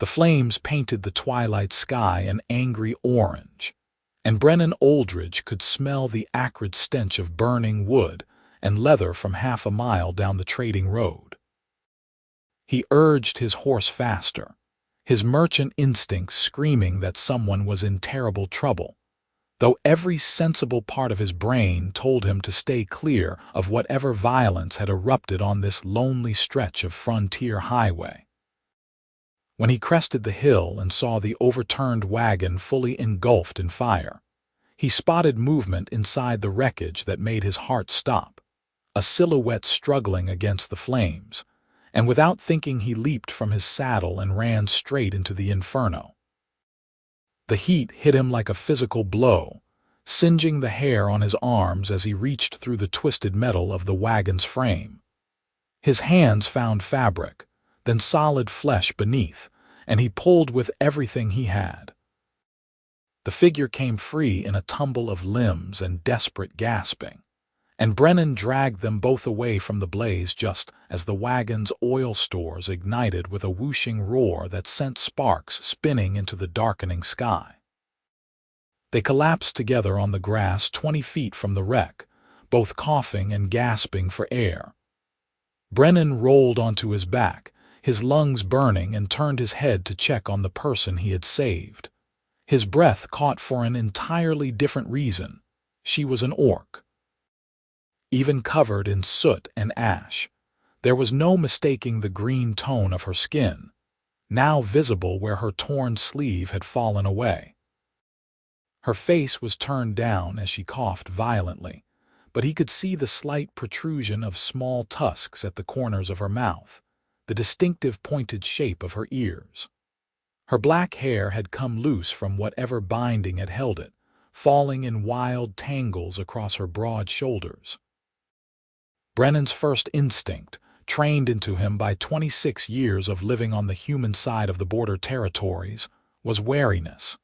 The flames painted the twilight sky an angry orange, and Brennan Aldridge could smell the acrid stench of burning wood and leather from half a mile down the trading road. He urged his horse faster, his merchant instincts screaming that someone was in terrible trouble, though every sensible part of his brain told him to stay clear of whatever violence had erupted on this lonely stretch of frontier highway. When he crested the hill and saw the overturned wagon fully engulfed in fire, he spotted movement inside the wreckage that made his heart stop, a silhouette struggling against the flames, and without thinking he leaped from his saddle and ran straight into the inferno. The heat hit him like a physical blow, singeing the hair on his arms as he reached through the twisted metal of the wagon's frame. His hands found fabric, then solid flesh beneath, and he pulled with everything he had. The figure came free in a tumble of limbs and desperate gasping, and Brennan dragged them both away from the blaze just as the wagon's oil stores ignited with a whooshing roar that sent sparks spinning into the darkening sky. They collapsed together on the grass 20 feet from the wreck, both coughing and gasping for air. Brennan rolled onto his back, his lungs burning, and turned his head to check on the person he had saved. His breath caught for an entirely different reason. She was an orc. Even covered in soot and ash, there was no mistaking the green tone of her skin, now visible where her torn sleeve had fallen away. Her face was turned down as she coughed violently, but he could see the slight protrusion of small tusks at the corners of her mouth, the distinctive pointed shape of her ears. Her black hair had come loose from whatever binding had held it, falling in wild tangles across her broad shoulders. Brennan's first instinct, trained into him by 26 years of living on the human side of the border territories, was wariness.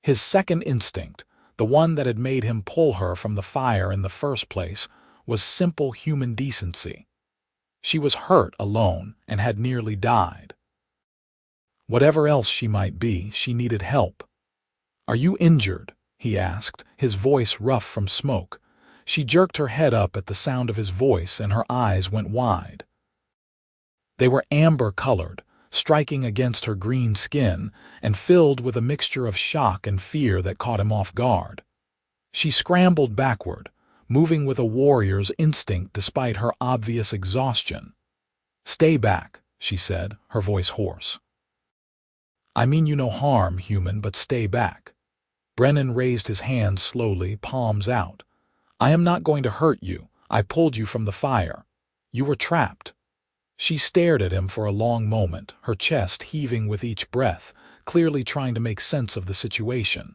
His second instinct, the one that had made him pull her from the fire in the first place, was simple human decency. She was hurt alone and had nearly died. Whatever else she might be, she needed help. "Are you injured?" he asked, his voice rough from smoke. She jerked her head up at the sound of his voice, and her eyes went wide. They were amber-colored, striking against her green skin, and filled with a mixture of shock and fear that caught him off guard. She scrambled backward, moving with a warrior's instinct despite her obvious exhaustion. "Stay back," she said, her voice hoarse. "I mean you no harm, human, but stay back." Brennan raised his hands slowly, palms out. "I am not going to hurt you. I pulled you from the fire. You were trapped." She stared at him for a long moment, her chest heaving with each breath, clearly trying to make sense of the situation.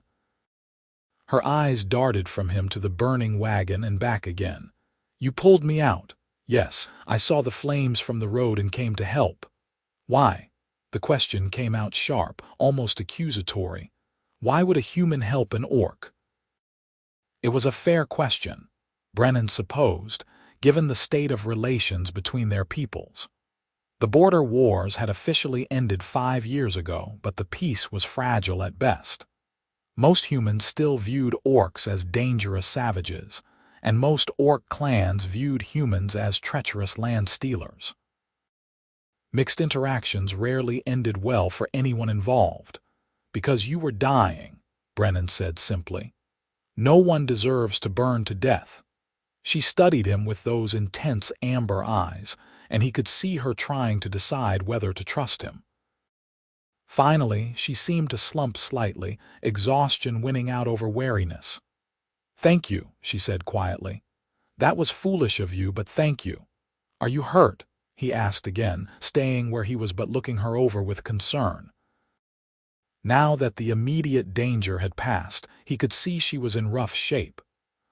Her eyes darted from him to the burning wagon and back again. "You pulled me out." "Yes, I saw the flames from the road and came to help." "Why?" The question came out sharp, almost accusatory. Why would a human help an orc? It was a fair question, Brennan supposed, given the state of relations between their peoples. The border wars had officially ended 5 years ago, but the peace was fragile at best. Most humans still viewed orcs as dangerous savages, and most orc clans viewed humans as treacherous land stealers. Mixed interactions rarely ended well for anyone involved. "Because you were dying," Brennan said simply. "No one deserves to burn to death." She studied him with those intense amber eyes, and he could see her trying to decide whether to trust him. Finally, she seemed to slump slightly, exhaustion winning out over wariness. "Thank you," she said quietly. "That was foolish of you, but thank you." "Are you hurt?" he asked again, staying where he was but looking her over with concern. Now that the immediate danger had passed, he could see she was in rough shape.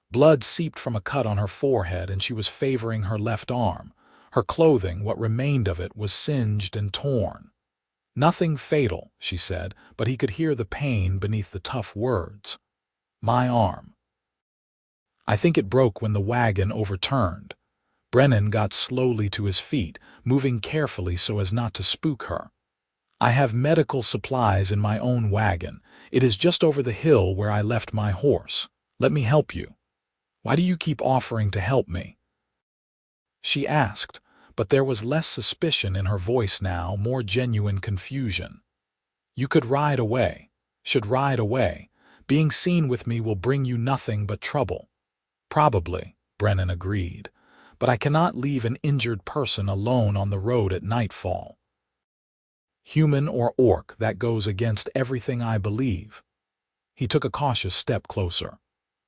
Blood seeped from a cut on her forehead, and she was favoring her left arm. Her clothing, what remained of it, was singed and torn. "Nothing fatal," she said, but he could hear the pain beneath the tough words. "My arm. I think it broke when the wagon overturned." Brennan got slowly to his feet, moving carefully so as not to spook her. I have medical supplies in my own wagon. It is just over the hill where I left my horse. Let me help you. Why do you keep offering to help me?" she asked, but there was less suspicion in her voice now, more genuine confusion. "You could ride away. Should ride away. Being seen with me will bring you nothing but trouble." "Probably," Brennan agreed, "but I cannot leave an injured person alone on the road at nightfall. Human or orc, that goes against everything I believe." He took a cautious step closer.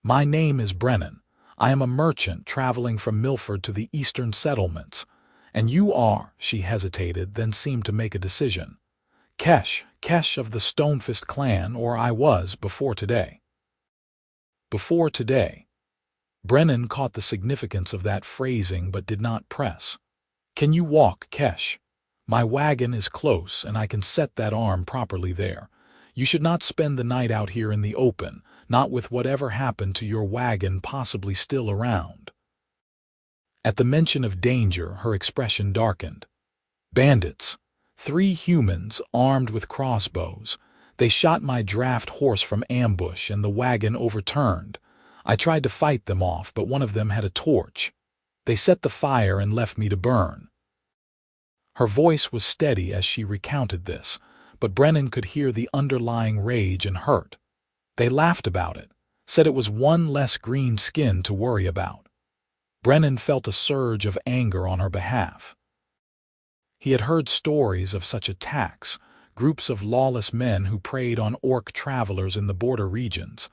"My name is Brennan. I am a merchant traveling from Milford to the eastern settlements. And you are—" she hesitated, then seemed to make a decision. Kesh of the Stonefist clan, or I was before today." Before today. Brennan caught the significance of that phrasing but did not press. "Can you walk, Kesh? My wagon is close and I can set that arm properly there. You should not spend the night out here in the open, not with whatever happened to your wagon possibly still around." At the mention of danger, her expression darkened. "Bandits. 3 humans armed with crossbows. They shot my draft horse from ambush and the wagon overturned. I tried to fight them off, but one of them had a torch. They set the fire and left me to burn." Her voice was steady as she recounted this, but Brennan could hear the underlying rage and hurt. "They laughed about it, said it was one less green skin to worry about." Brennan felt a surge of anger on her behalf. He had heard stories of such attacks, groups of lawless men who preyed on orc travelers in the border regions,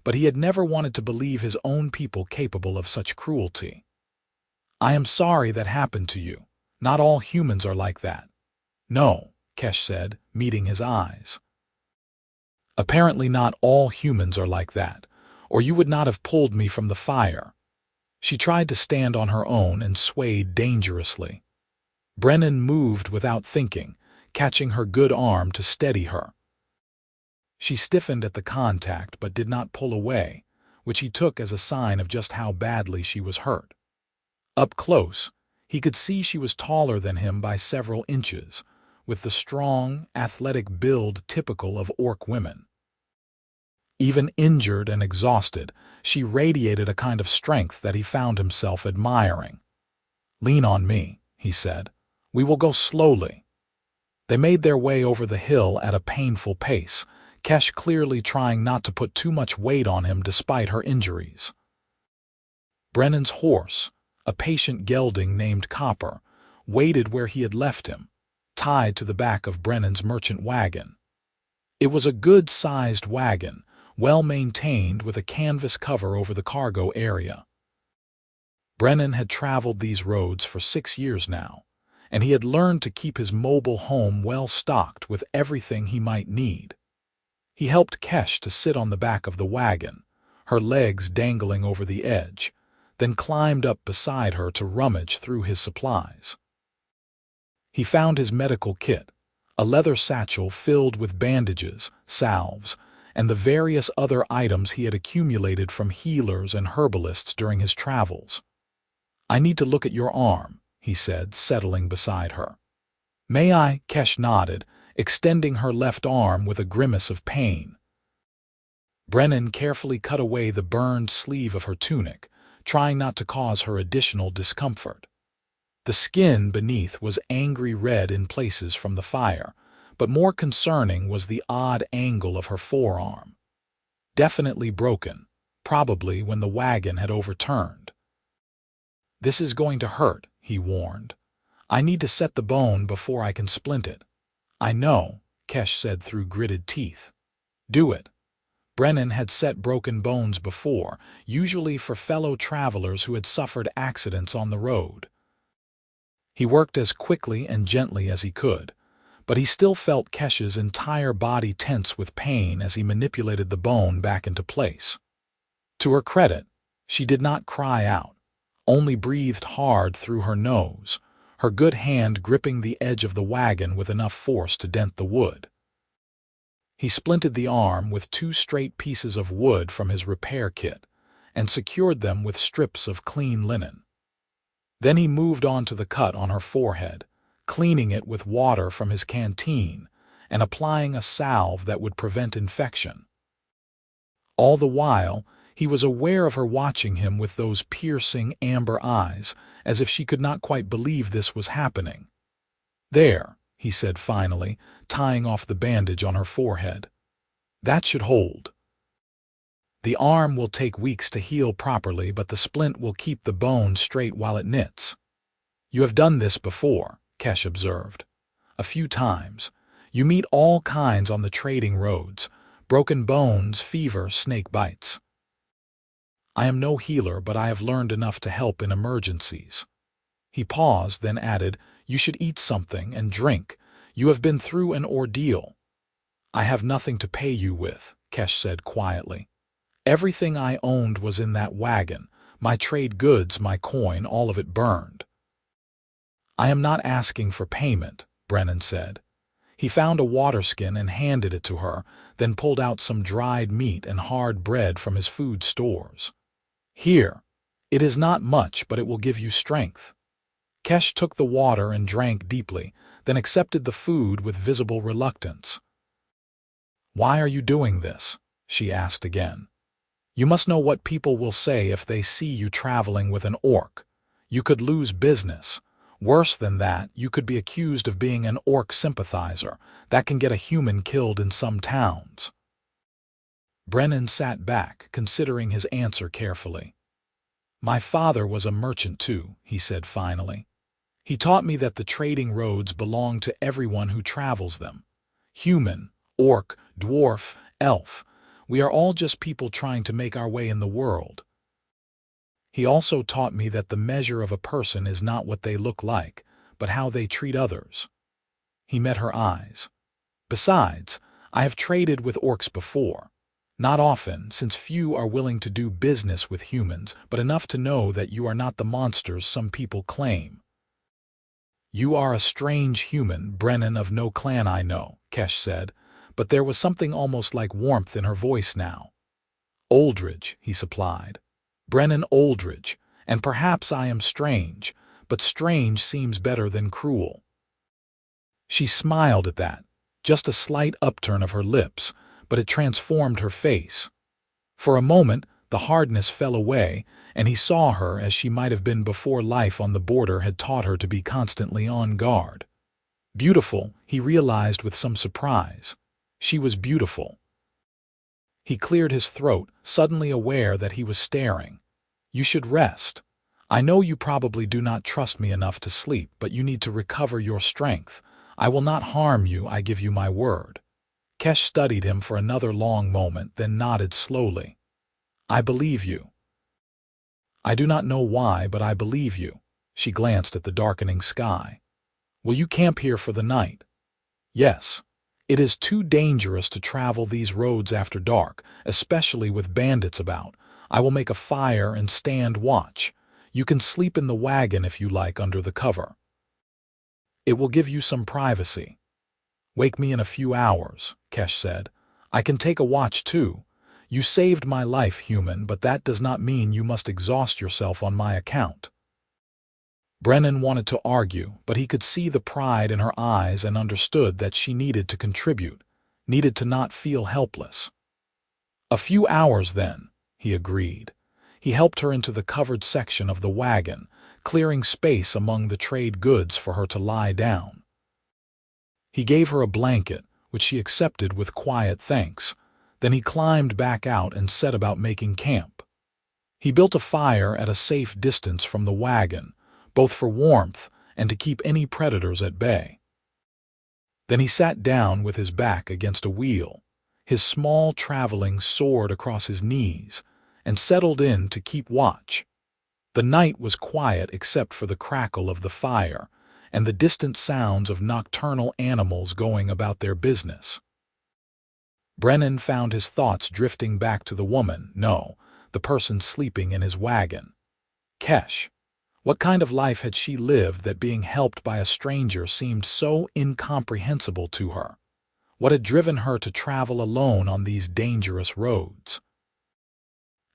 but he had never wanted to believe his own people capable of such cruelty. "I am sorry that happened to you. Not all humans are like that." "No," Kesh said, meeting his eyes. "Apparently not all humans are like that, or you would not have pulled me from the fire." She tried to stand on her own and swayed dangerously. Brennan moved without thinking, catching her good arm to steady her. She stiffened at the contact but did not pull away, which he took as a sign of just how badly she was hurt. Up close, he could see she was taller than him by several inches, with the strong, athletic build typical of orc women. Even injured and exhausted, she radiated a kind of strength that he found himself admiring. "Lean on me," he said. "We will go slowly." They made their way over the hill at a painful pace, Kesh clearly trying not to put too much weight on him despite her injuries. Brennan's horse, a patient gelding named Copper, waited where he had left him, tied to the back of Brennan's merchant wagon. It was a good-sized wagon, well-maintained with a canvas cover over the cargo area. Brennan had traveled these roads for 6 years now, and he had learned to keep his mobile home well-stocked with everything he might need. He helped Kesh to sit on the back of the wagon, her legs dangling over the edge, then climbed up beside her to rummage through his supplies. He found his medical kit, a leather satchel filled with bandages, salves, and the various other items he had accumulated from healers and herbalists during his travels. "I need to look at your arm," he said, settling beside her. "May I?" Kesh nodded, extending her left arm with a grimace of pain. Brennan carefully cut away the burned sleeve of her tunic, trying not to cause her additional discomfort. The skin beneath was angry red in places from the fire, but more concerning was the odd angle of her forearm. Definitely broken, probably when the wagon had overturned. "This is going to hurt," he warned. "I need to set the bone before I can splint it." "I know," Kesh said through gritted teeth. "Do it." Brennan had set broken bones before, usually for fellow travelers who had suffered accidents on the road. He worked as quickly and gently as he could, but he still felt Kesh's entire body tense with pain as he manipulated the bone back into place. To her credit, she did not cry out, only breathed hard through her nose, her good hand gripping the edge of the wagon with enough force to dent the wood. He splinted the arm with 2 straight pieces of wood from his repair kit and secured them with strips of clean linen. Then he moved on to the cut on her forehead, cleaning it with water from his canteen, and applying a salve that would prevent infection. All the while, he was aware of her watching him with those piercing amber eyes, as if she could not quite believe this was happening. "There," he said finally, tying off the bandage on her forehead. "That should hold. The arm will take weeks to heal properly, but the splint will keep the bone straight while it knits." "You have done this before," Kesh observed. "A few times. You meet all kinds on the trading roads. Broken bones, fever, snake bites." "I am no healer, but I have learned enough to help in emergencies." He paused, then added, "You should eat something and drink. You have been through an ordeal." "I have nothing to pay you with," Kesh said quietly. "Everything I owned was in that wagon. My trade goods, my coin, all of it burned." "I am not asking for payment," Brennan said. He found a water skin and handed it to her, then pulled out some dried meat and hard bread from his food stores. "Here. It is not much, but it will give you strength." Kesh took the water and drank deeply, then accepted the food with visible reluctance. "Why are you doing this?" she asked again. "You must know what people will say if they see you traveling with an orc. You could lose business. Worse than that, you could be accused of being an orc sympathizer. That can get a human killed in some towns." Brennan sat back, considering his answer carefully. "My father was a merchant too," he said finally. "He taught me that the trading roads belong to everyone who travels them. Human, orc, dwarf, elf. We are all just people trying to make our way in the world. He also taught me that the measure of a person is not what they look like, but how they treat others." He met her eyes. "Besides, I have traded with orcs before. Not often, since few are willing to do business with humans, but enough to know that you are not the monsters some people claim." "You are a strange human, Brennan of no clan I know," Kesh said, but there was something almost like warmth in her voice now. "Aldridge," he supplied. "Brennan Aldridge, and perhaps I am strange, but strange seems better than cruel." She smiled at that, just a slight upturn of her lips, but it transformed her face. For a moment, the hardness fell away, and he saw her as she might have been before life on the border had taught her to be constantly on guard. Beautiful, he realized with some surprise. She was beautiful. He cleared his throat, suddenly aware that he was staring. "You should rest. I know you probably do not trust me enough to sleep, but you need to recover your strength. I will not harm you, I give you my word." Kesh studied him for another long moment, then nodded slowly. "I believe you." "I do not know why, but I believe you." She glanced at the darkening sky. "Will you camp here for the night?" "Yes. It is too dangerous to travel these roads after dark, especially with bandits about. I will make a fire and stand watch. You can sleep in the wagon if you like under the cover. It will give you some privacy." "Wake me in a few hours," Kesh said. "I can take a watch too. You saved my life, human, but that does not mean you must exhaust yourself on my account." Brennan wanted to argue, but he could see the pride in her eyes and understood that she needed to contribute, needed to not feel helpless. "A few hours, then," he agreed. He helped her into the covered section of the wagon, clearing space among the trade goods for her to lie down. He gave her a blanket, which she accepted with quiet thanks. Then he climbed back out and set about making camp. He built a fire at a safe distance from the wagon, both for warmth and to keep any predators at bay. Then he sat down with his back against a wheel, his small traveling sword across his knees, and settled in to keep watch. The night was quiet except for the crackle of the fire and the distant sounds of nocturnal animals going about their business. Brennan found his thoughts drifting back to the woman, no, the person sleeping in his wagon. Kesh. What kind of life had she lived that being helped by a stranger seemed so incomprehensible to her? What had driven her to travel alone on these dangerous roads?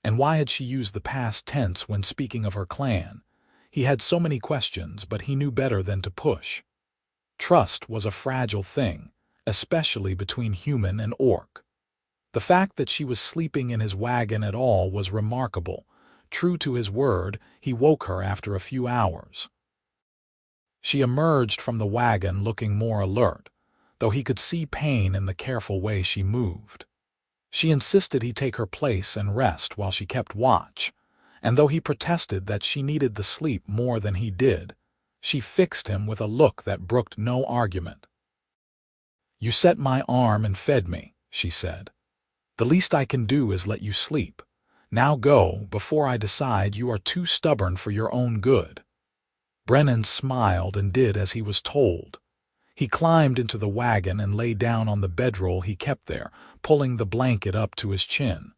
And why had she used the past tense when speaking of her clan? He had so many questions, but he knew better than to push. Trust was a fragile thing, especially between human and orc. The fact that she was sleeping in his wagon at all was remarkable. True to his word, he woke her after a few hours. She emerged from the wagon looking more alert, though he could see pain in the careful way she moved. She insisted he take her place and rest while she kept watch, and though he protested that she needed the sleep more than he did, she fixed him with a look that brooked no argument. "You set my arm and fed me," she said. "The least I can do is let you sleep. Now go, before I decide you are too stubborn for your own good." Brennan smiled and did as he was told. He climbed into the wagon and lay down on the bedroll he kept there, pulling the blanket up to his chin.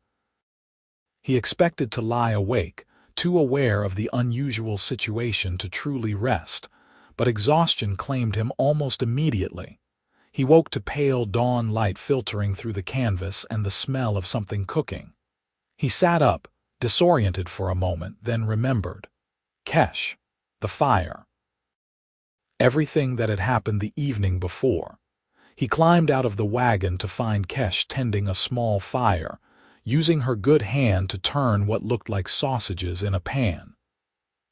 He expected to lie awake, too aware of the unusual situation to truly rest, but exhaustion claimed him almost immediately. He woke to pale dawn light filtering through the canvas and the smell of something cooking. He sat up, disoriented for a moment, then remembered. Kesh. The fire. Everything that had happened the evening before. He climbed out of the wagon to find Kesh tending a small fire, using her good hand to turn what looked like sausages in a pan.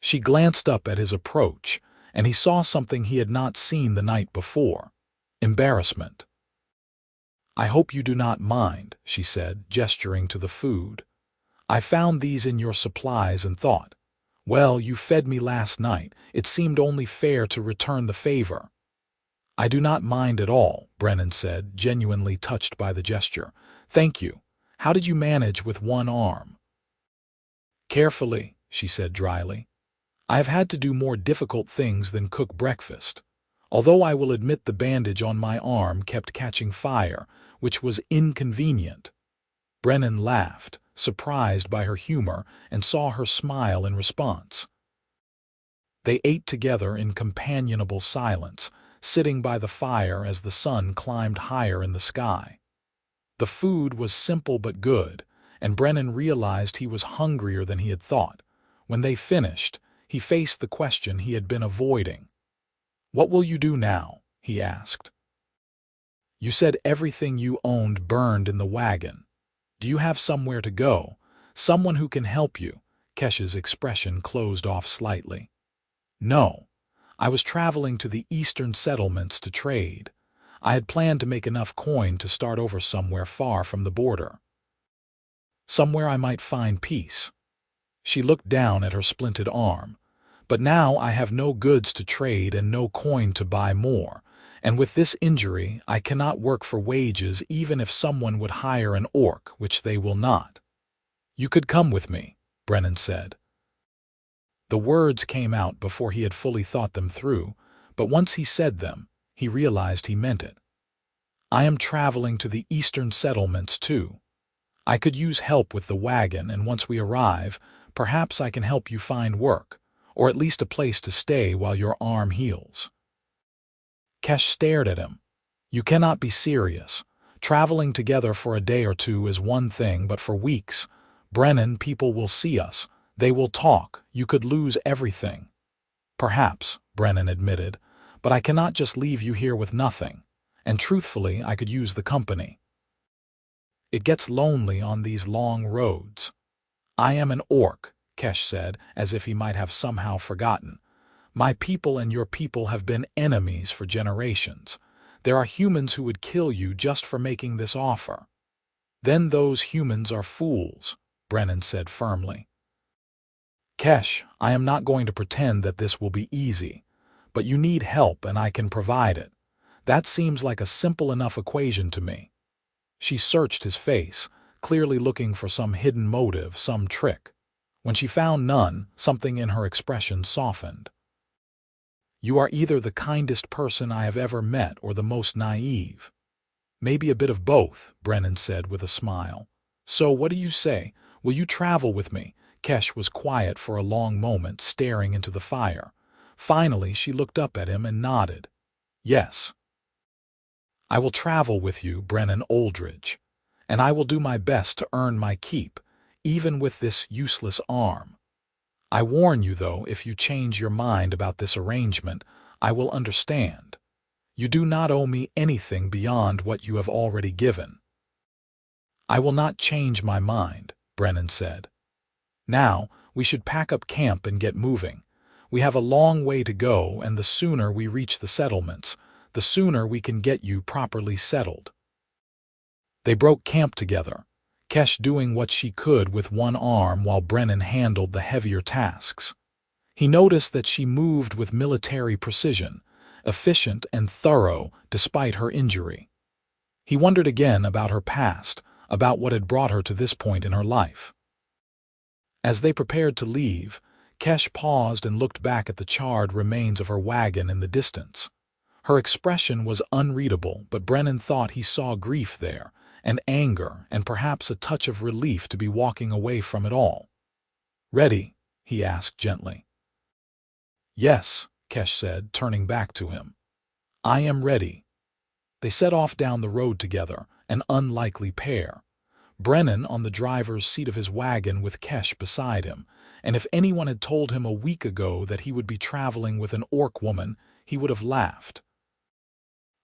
She glanced up at his approach, and he saw something he had not seen the night before. Embarrassment. "I hope you do not mind," she said, gesturing to the food. "I found these in your supplies and thought, well, you fed me last night. It seemed only fair to return the favor." "I do not mind at all," Brennan said, genuinely touched by the gesture. "Thank you. How did you manage with one arm?" "Carefully," she said dryly. "I have had to do more difficult things than cook breakfast. Although I will admit the bandage on my arm kept catching fire, which was inconvenient." Brennan laughed, surprised by her humor, and saw her smile in response. They ate together in companionable silence, sitting by the fire as the sun climbed higher in the sky. The food was simple but good, and Brennan realized he was hungrier than he had thought. When they finished, he faced the question he had been avoiding. "What will you do now?" he asked. "You said everything you owned burned in the wagon. Do you have somewhere to go? Someone who can help you?" Kesh's expression closed off slightly. "No. I was traveling to the eastern settlements to trade. I had planned to make enough coin to start over somewhere far from the border. Somewhere I might find peace." She looked down at her splinted arm. "But now I have no goods to trade and no coin to buy more. And with this injury, I cannot work for wages even if someone would hire an orc, which they will not." "You could come with me," Brennan said. The words came out before he had fully thought them through, but once he said them, he realized he meant it. "I am traveling to the eastern settlements, too. I could use help with the wagon, and once we arrive, perhaps I can help you find work, or at least a place to stay while your arm heals." Kesh stared at him. "You cannot be serious. Traveling together for a day or two is one thing, but for weeks, Brennan, people will see us. They will talk. You could lose everything." "Perhaps," Brennan admitted, "but I cannot just leave you here with nothing. And truthfully, I could use the company. It gets lonely on these long roads." "I am an orc," Kesh said, as if he might have somehow forgotten. "My people and your people have been enemies for generations. There are humans who would kill you just for making this offer." "Then those humans are fools," Brennan said firmly. "Kesh, I am not going to pretend that this will be easy, but you need help and I can provide it. That seems like a simple enough equation to me." She searched his face, clearly looking for some hidden motive, some trick. When she found none, something in her expression softened. "You are either the kindest person I have ever met or the most naive." "Maybe a bit of both," Brennan said with a smile. "So what do you say? Will you travel with me?" Kesh was quiet for a long moment, staring into the fire. Finally, she looked up at him and nodded. "Yes." "I will travel with you, Brennan Oldridge, and I will do my best to earn my keep, even with this useless arm. I warn you, though, if you change your mind about this arrangement, I will understand. You do not owe me anything beyond what you have already given." "I will not change my mind," Brennan said. "Now, we should pack up camp and get moving. We have a long way to go, and the sooner we reach the settlements, the sooner we can get you properly settled." They broke camp together, Kesh doing what she could with one arm while Brennan handled the heavier tasks. He noticed that she moved with military precision, efficient and thorough despite her injury. He wondered again about her past, about what had brought her to this point in her life. As they prepared to leave, Kesh paused and looked back at the charred remains of her wagon in the distance. Her expression was unreadable, but Brennan thought he saw grief there, and anger, and perhaps a touch of relief to be walking away from it all. "Ready?" he asked gently. "Yes," Kesh said, turning back to him. "I am ready." They set off down the road together, an unlikely pair. Brennan on the driver's seat of his wagon with Kesh beside him, and if anyone had told him a week ago that he would be traveling with an orc woman, he would have laughed.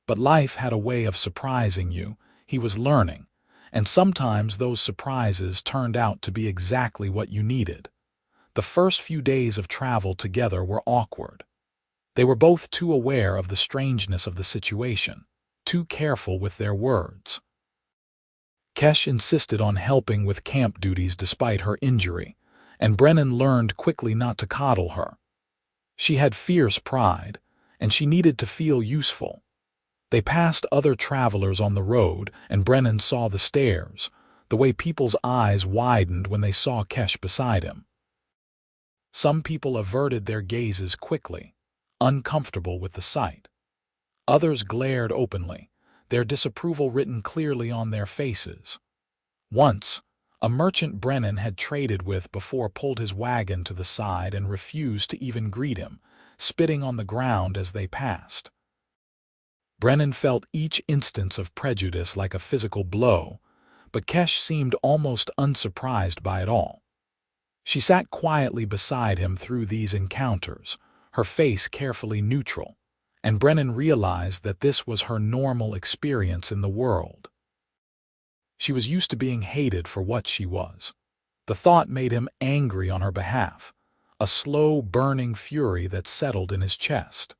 But life had a way of surprising you, he was learning, and sometimes those surprises turned out to be exactly what you needed. The first few days of travel together were awkward. They were both too aware of the strangeness of the situation, too careful with their words. Kesh insisted on helping with camp duties despite her injury, and Brennan learned quickly not to coddle her. She had fierce pride, and she needed to feel useful. They passed other travelers on the road, and Brennan saw the stares, the way people's eyes widened when they saw Kesh beside him. Some people averted their gazes quickly, uncomfortable with the sight. Others glared openly, their disapproval written clearly on their faces. Once, a merchant Brennan had traded with before pulled his wagon to the side and refused to even greet him, spitting on the ground as they passed. Brennan felt each instance of prejudice like a physical blow, but Kesh seemed almost unsurprised by it all. She sat quietly beside him through these encounters, her face carefully neutral, and Brennan realized that this was her normal experience in the world. She was used to being hated for what she was. The thought made him angry on her behalf, a slow, burning fury that settled in his chest.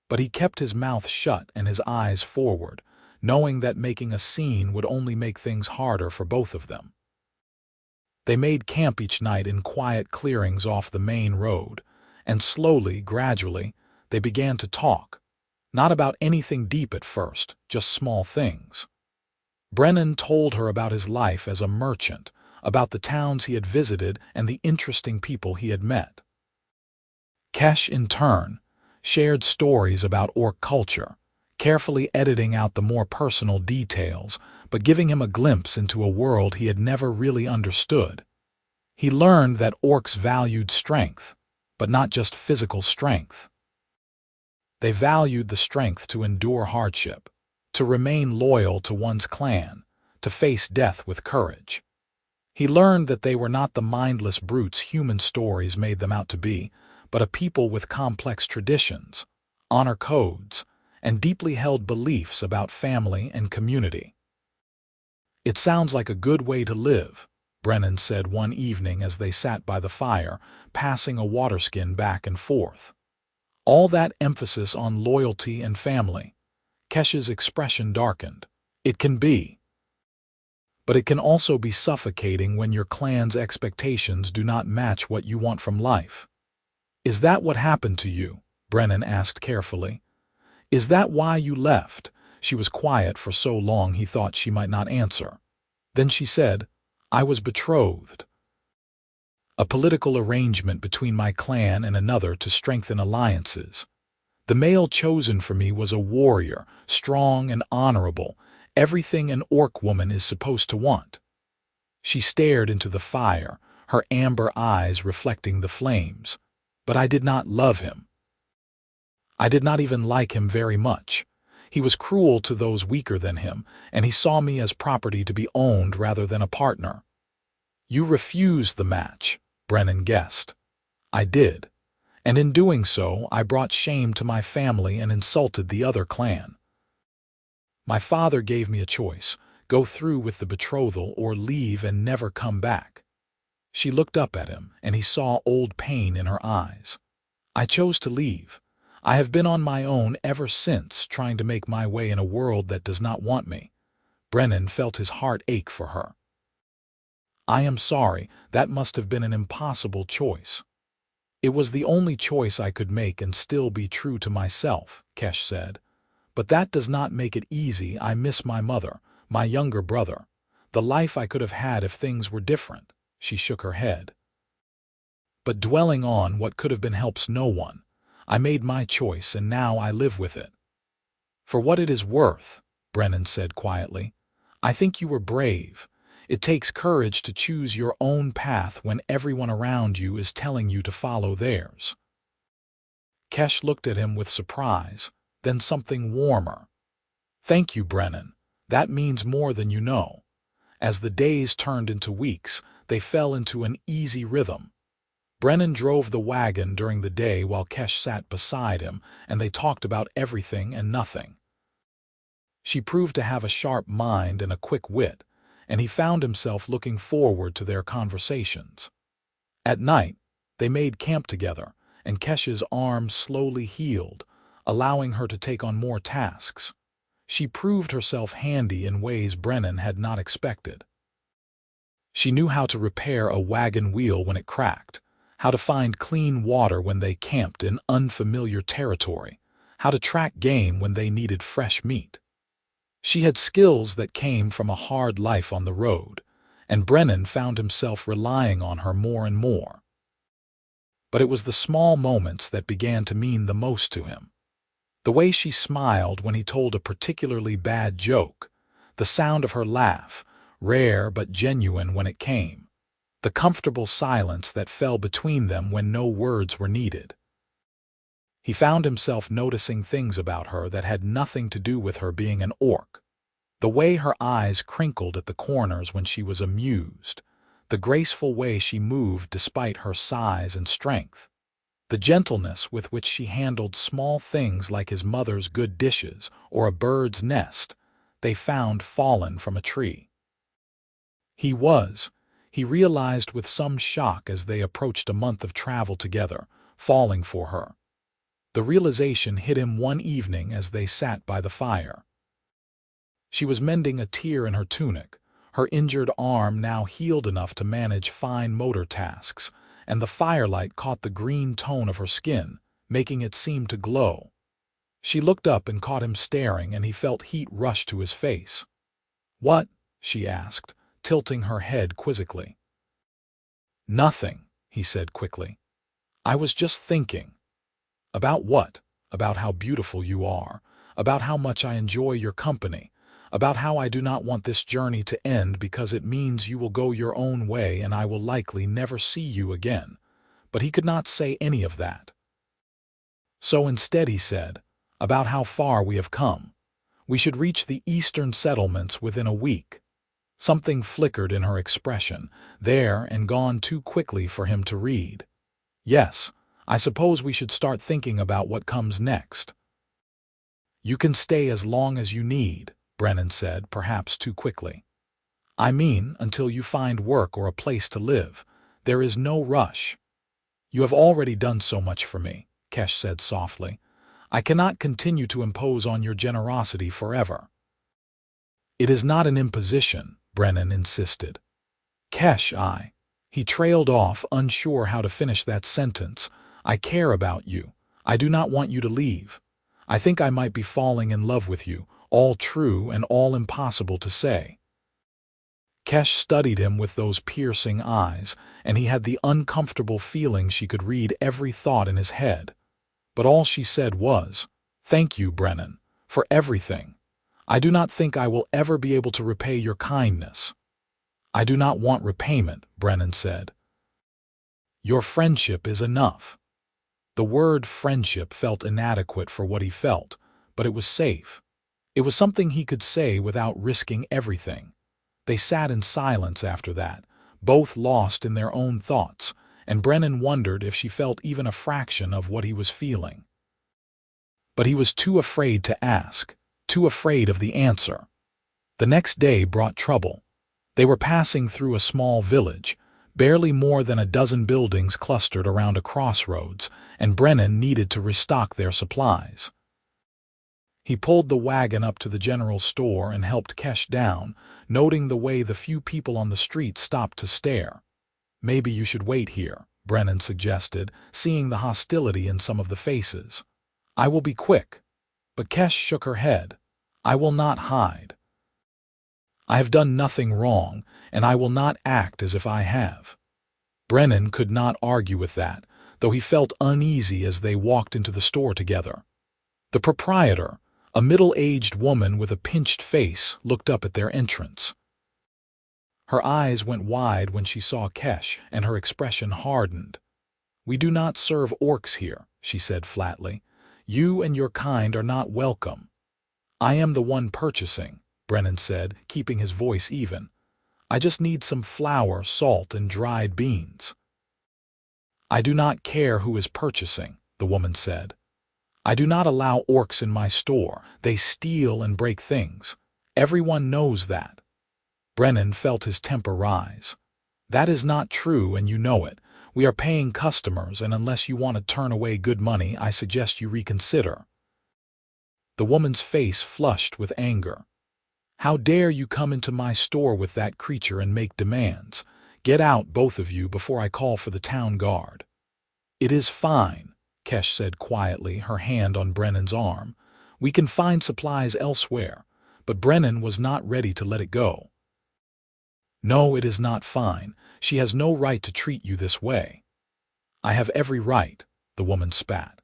But he kept his mouth shut and his eyes forward, knowing that making a scene would only make things harder for both of them. They made camp each night in quiet clearings off the main road, and slowly, gradually, they began to talk. Not about anything deep at first, just small things. Brennan told her about his life as a merchant, about the towns he had visited and the interesting people he had met. Kesh, in turn, shared stories about orc culture, carefully editing out the more personal details, but giving him a glimpse into a world he had never really understood. He learned that orcs valued strength, but not just physical strength. They valued the strength to endure hardship, to remain loyal to one's clan, to face death with courage. He learned that they were not the mindless brutes human stories made them out to be, but a people with complex traditions, honor codes, and deeply held beliefs about family and community. "It sounds like a good way to live," Brennan said one evening as they sat by the fire, passing a water skin back and forth. All that emphasis on loyalty and family. Kesh's expression darkened. "It can be. But it can also be suffocating when your clan's expectations do not match what you want from life." "Is that what happened to you?" Brennan asked carefully. "Is that why you left?" She was quiet for so long he thought she might not answer. Then she said, "I was betrothed. A political arrangement between my clan and another to strengthen alliances. The male chosen for me was a warrior, strong and honorable, everything an orc woman is supposed to want." She stared into the fire, her amber eyes reflecting the flames. "But I did not love him. I did not even like him very much. He was cruel to those weaker than him, and he saw me as property to be owned rather than a partner." "You refused the match," Brennan guessed. "I did. And in doing so, I brought shame to my family and insulted the other clan. My father gave me a choice: go through with the betrothal or leave and never come back. She looked up at him, and he saw old pain in her eyes. I chose to leave. I have been on my own ever since, trying to make my way in a world that does not want me. Brennan felt his heart ache for her. I am sorry, that must have been an impossible choice. It was the only choice I could make and still be true to myself, Kesh said. But that does not make it easy. I miss my mother, my younger brother, the life I could have had if things were different. She shook her head. But dwelling on what could have been helps no one. I made my choice and now I live with it. For what it is worth, Brennan said quietly, I think you were brave. It takes courage to choose your own path when everyone around you is telling you to follow theirs. Kesh looked at him with surprise, then something warmer. Thank you, Brennan. That means more than you know. As the days turned into weeks, they fell into an easy rhythm. Brennan drove the wagon during the day while Kesh sat beside him, and they talked about everything and nothing. She proved to have a sharp mind and a quick wit, and he found himself looking forward to their conversations. At night, they made camp together, and Kesh's arm slowly healed, allowing her to take on more tasks. She proved herself handy in ways Brennan had not expected. She knew how to repair a wagon wheel when it cracked, how to find clean water when they camped in unfamiliar territory, how to track game when they needed fresh meat. She had skills that came from a hard life on the road, and Brennan found himself relying on her more and more. But it was the small moments that began to mean the most to him. The way she smiled when he told a particularly bad joke, the sound of her laugh, rare but genuine when it came, the comfortable silence that fell between them when no words were needed. He found himself noticing things about her that had nothing to do with her being an orc. The way her eyes crinkled at the corners when she was amused, the graceful way she moved despite her size and strength, the gentleness with which she handled small things like his mother's good dishes or a bird's nest they found fallen from a tree. He realized with some shock as they approached a month of travel together, falling for her. The realization hit him one evening as they sat by the fire. She was mending a tear in her tunic, her injured arm now healed enough to manage fine motor tasks, and the firelight caught the green tone of her skin, making it seem to glow. She looked up and caught him staring, and he felt heat rush to his face. "What?" she asked, tilting her head quizzically. "Nothing," he said quickly. "I was just thinking." "About what?" "About how beautiful you are, about how much I enjoy your company, about how I do not want this journey to end because it means you will go your own way and I will likely never see you again." But he could not say any of that. So instead he said, "About how far we have come. We should reach the eastern settlements within a week." Something flickered in her expression, there and gone too quickly for him to read. "Yes, I suppose we should start thinking about what comes next." "You can stay as long as you need," Brennan said, perhaps too quickly. "I mean, until you find work or a place to live. There is no rush." "You have already done so much for me," Kesh said softly. "I cannot continue to impose on your generosity forever." "It is not an imposition," Brennan insisted. "Kesh, He trailed off, unsure how to finish that sentence. "I care about you. I do not want you to leave. I think I might be falling in love with you, all true and all impossible to say." Kesh studied him with those piercing eyes, and he had the uncomfortable feeling she could read every thought in his head. But all she said was, "Thank you, Brennan, for everything. I do not think I will ever be able to repay your kindness." "I do not want repayment," Brennan said. "Your friendship is enough." The word friendship felt inadequate for what he felt, but it was safe. It was something he could say without risking everything. They sat in silence after that, both lost in their own thoughts, and Brennan wondered if she felt even a fraction of what he was feeling. But he was too afraid to ask, too afraid of the answer. The next day brought trouble. They were passing through a small village, barely more than a dozen buildings clustered around a crossroads, and Brennan needed to restock their supplies. He pulled the wagon up to the general store and helped Kesh down, noting the way the few people on the street stopped to stare. "Maybe you should wait here," Brennan suggested, seeing the hostility in some of the faces. "I will be quick." But Kesh shook her head. "I will not hide. I have done nothing wrong, and I will not act as if I have." Brennan could not argue with that, though he felt uneasy as they walked into the store together. The proprietor, a middle-aged woman with a pinched face, looked up at their entrance. Her eyes went wide when she saw Kesh, and her expression hardened. "We do not serve orcs here," she said flatly. "You and your kind are not welcome." "I am the one purchasing," Brennan said, keeping his voice even. "I just need some flour, salt, and dried beans." "I do not care who is purchasing," the woman said. "I do not allow orcs in my store. They steal and break things. Everyone knows that." Brennan felt his temper rise. "That is not true, and you know it. We are paying customers, and unless you want to turn away good money, I suggest you reconsider." The woman's face flushed with anger. "How dare you come into my store with that creature and make demands? Get out, both of you, before I call for the town guard." "It is fine," Kesh said quietly, her hand on Brennan's arm. "We can find supplies elsewhere." But Brennan was not ready to let it go. "No, it is not fine. She has no right to treat you this way." "I have every right," the woman spat.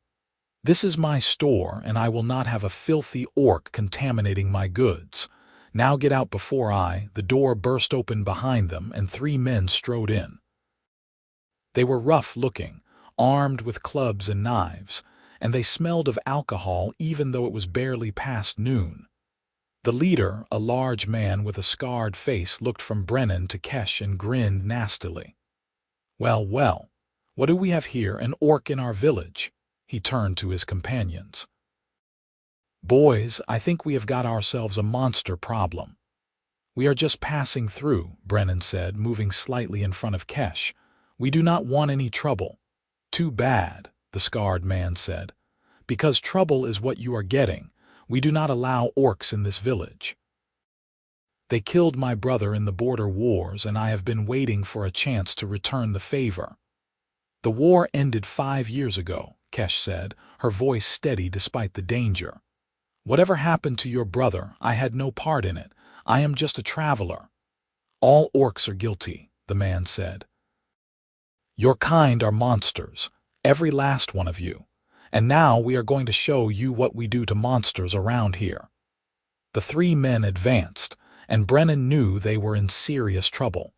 "This is my store, and I will not have a filthy orc contaminating my goods. Now get out before The door burst open behind them, and 3 men strode in. They were rough-looking, armed with clubs and knives, and they smelled of alcohol even though it was barely past noon. The leader, a large man with a scarred face, looked from Brennan to Kesh and grinned nastily. "Well, well, what do we have here, an orc in our village?" He turned to his companions. "Boys, I think we have got ourselves a monster problem." "We are just passing through," Brennan said, moving slightly in front of Kesh. "We do not want any trouble." "Too bad," the scarred man said. "Because trouble is what you are getting. We do not allow orcs in this village. They killed my brother in the border wars, and I have been waiting for a chance to return the favor." "The war ended 5 years ago," Kesh said, her voice steady despite the danger. "Whatever happened to your brother, I had no part in it. I am just a traveler." "All orcs are guilty," the man said. "Your kind are monsters, every last one of you. And now we are going to show you what we do to monsters around here." The 3 men advanced, and Brennan knew they were in serious trouble.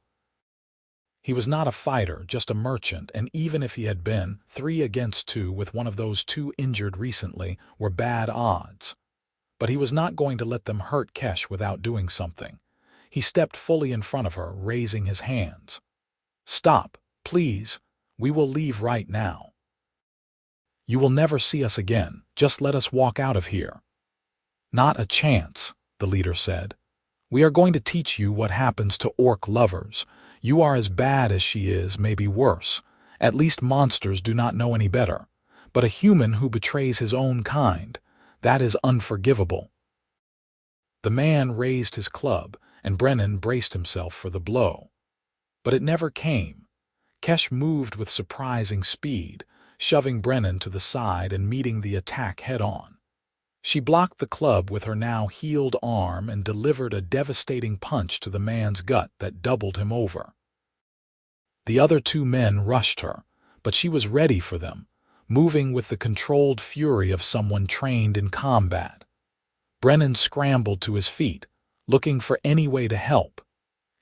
He was not a fighter, just a merchant, and even if he had been, 3 against 2 with one of those 2 injured recently were bad odds. But he was not going to let them hurt Kesh without doing something. He stepped fully in front of her, raising his hands. "Stop, please. We will leave right now. You will never see us again. Just let us walk out of here." "Not a chance," the leader said. "We are going to teach you what happens to orc lovers. You are as bad as she is, maybe worse. At least monsters do not know any better. But a human who betrays his own kind, that is unforgivable." The man raised his club, and Brennan braced himself for the blow. But it never came. Kesh moved with surprising speed, shoving Brennan to the side and meeting the attack head-on. She blocked the club with her now healed arm and delivered a devastating punch to the man's gut that doubled him over. The other 2 men rushed her, but she was ready for them, moving with the controlled fury of someone trained in combat. Brennan scrambled to his feet, looking for any way to help.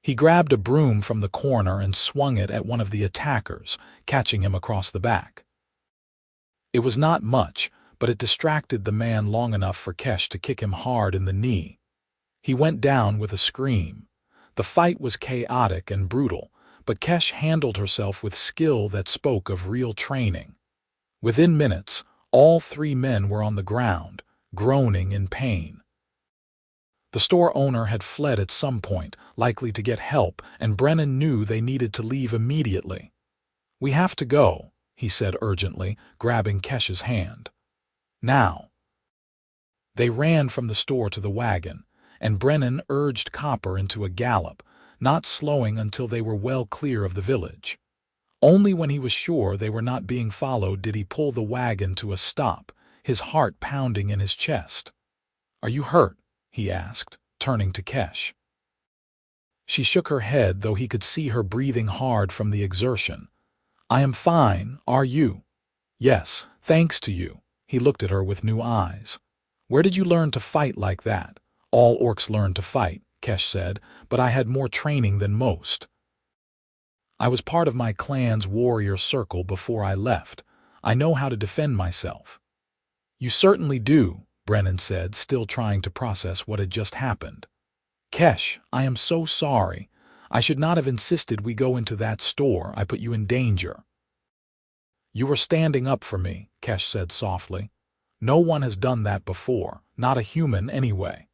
He grabbed a broom from the corner and swung it at one of the attackers, catching him across the back. It was not much, but it distracted the man long enough for Kesh to kick him hard in the knee. He went down with a scream. The fight was chaotic and brutal, but Kesh handled herself with skill that spoke of real training. Within minutes, all three men were on the ground, groaning in pain. The store owner had fled at some point, likely to get help, and Brennan knew they needed to leave immediately. "We have to go," he said urgently, grabbing Kesh's hand. "Now." They ran from the store to the wagon, and Brennan urged Copper into a gallop, not slowing until they were well clear of the village. Only when he was sure they were not being followed did he pull the wagon to a stop, his heart pounding in his chest. "Are you hurt?" he asked, turning to Kesh. She shook her head, though he could see her breathing hard from the exertion. "I am fine, are you?" "Yes, thanks to you." He looked at her with new eyes. "Where did you learn to fight like that?" "All orcs learn to fight," Kesh said, "but I had more training than most. I was part of my clan's warrior circle before I left. I know how to defend myself." "You certainly do," Brennan said, still trying to process what had just happened. "Kesh, I am so sorry. I should not have insisted we go into that store. I put you in danger." "You were standing up for me," Kesh said softly. "No one has done that before, not a human anyway."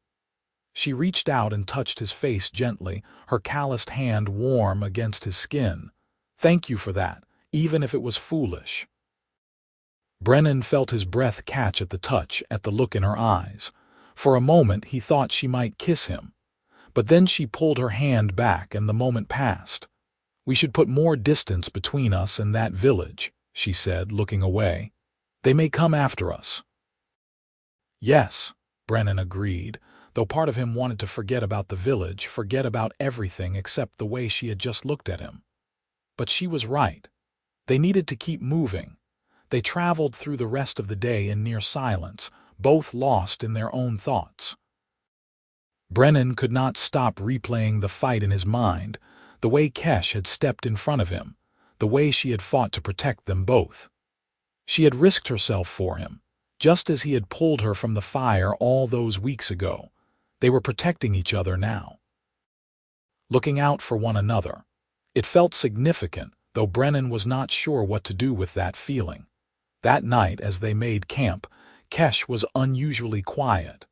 She reached out and touched his face gently, her calloused hand warm against his skin. "Thank you for that, even if it was foolish." Brennan felt his breath catch at the touch, at the look in her eyes. For a moment he thought she might kiss him. But then she pulled her hand back and the moment passed. "We should put more distance between us and that village," she said, looking away. "They may come after us." "Yes," Brennan agreed, though part of him wanted to forget about the village, forget about everything except the way she had just looked at him. But she was right. They needed to keep moving. They traveled through the rest of the day in near silence, both lost in their own thoughts. Brennan could not stop replaying the fight in his mind, the way Kesh had stepped in front of him, the way she had fought to protect them both. She had risked herself for him, just as he had pulled her from the fire all those weeks ago. They were protecting each other now, looking out for one another. It felt significant, though Brennan was not sure what to do with that feeling. That night, as they made camp, Kesh was unusually quiet.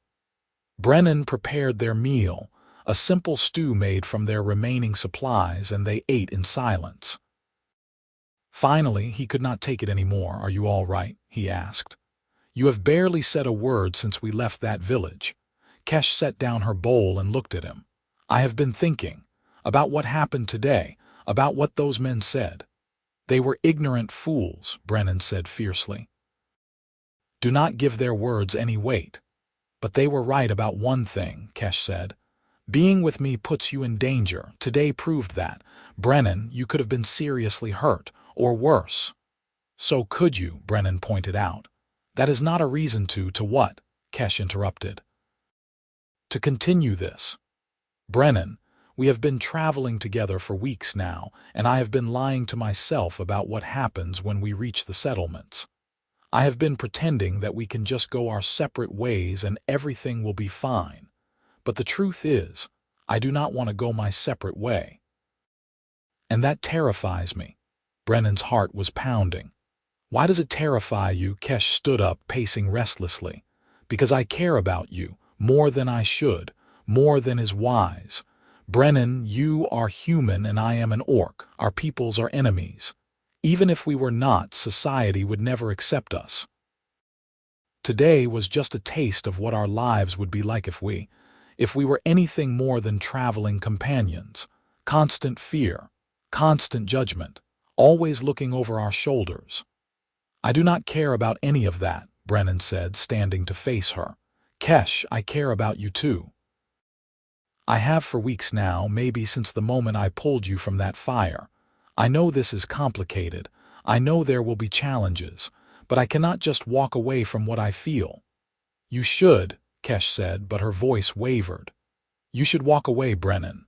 Brennan prepared their meal, a simple stew made from their remaining supplies, and they ate in silence. Finally, he could not take it anymore. "Are you all right?" he asked. "You have barely said a word since we left that village." Kesh set down her bowl and looked at him. "I have been thinking about what happened today, about what those men said." "They were ignorant fools," Brennan said fiercely. "Do not give their words any weight." "But they were right about one thing," Kesh said. "Being with me puts you in danger. Today proved that. Brennan, you could have been seriously hurt, or worse." "So could you," Brennan pointed out. "That is not a reason to what?" Kesh interrupted. "To continue this. Brennan, we have been traveling together for weeks now, and I have been lying to myself about what happens when we reach the settlements. I have been pretending that we can just go our separate ways and everything will be fine. But the truth is, I do not want to go my separate way. And that terrifies me." Brennan's heart was pounding. "Why does it terrify you?" Kesh stood up, pacing restlessly. "Because I care about you, more than I should, more than is wise. Brennan, you are human and I am an orc. Our peoples are enemies. Even if we were not, society would never accept us. Today was just a taste of what our lives would be like if we were anything more than traveling companions. Constant fear, constant judgment, always looking over our shoulders." "I do not care about any of that," Brennan said, standing to face her. "Kesh, I care about you too. I have for weeks now, maybe since the moment I pulled you from that fire. I know this is complicated. I know there will be challenges, but I cannot just walk away from what I feel." "You should," Kesh said, but her voice wavered. "You should walk away, Brennan.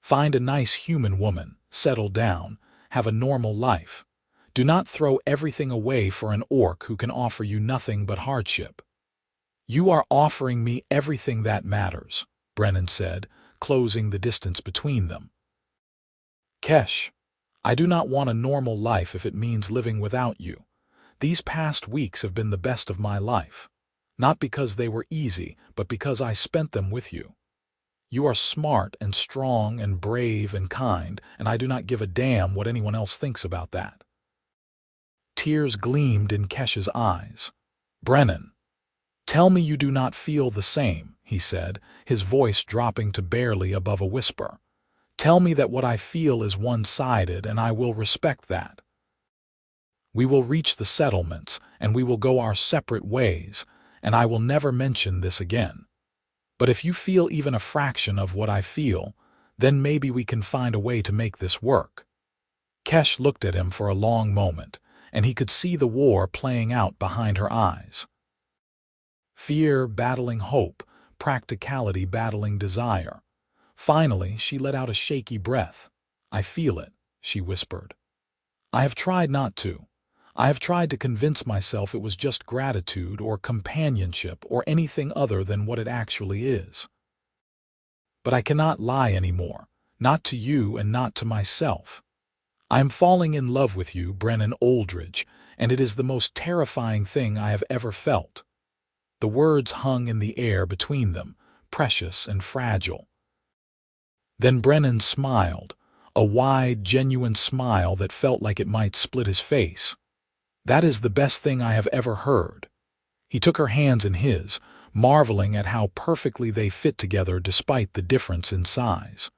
Find a nice human woman, settle down, have a normal life. Do not throw everything away for an orc who can offer you nothing but hardship." "You are offering me everything that matters," Brennan said, closing the distance between them. Kesh, I do not want a normal life if it means living without you. These past weeks have been the best of my life. Not because they were easy, but because I spent them with you. You are smart and strong and brave and kind, and I do not give a damn what anyone else thinks about that. Tears gleamed in Kesh's eyes. Brennan, tell me you do not feel the same, he said, his voice dropping to barely above a whisper. Tell me that what I feel is one-sided, and I will respect that. We will reach the settlements, and we will go our separate ways, and I will never mention this again. But if you feel even a fraction of what I feel, then maybe we can find a way to make this work. Kesh looked at him for a long moment, and he could see the war playing out behind her eyes. Fear battling hope, practicality battling desire. Finally, she let out a shaky breath. I feel it, she whispered. I have tried not to. I have tried to convince myself it was just gratitude or companionship or anything other than what it actually is. But I cannot lie anymore, not to you and not to myself. I am falling in love with you, Brennan Oldridge, and it is the most terrifying thing I have ever felt. The words hung in the air between them, precious and fragile. Then Brennan smiled, a wide, genuine smile that felt like it might split his face. That is the best thing I have ever heard. He took her hands in his, marveling at how perfectly they fit together despite the difference in size.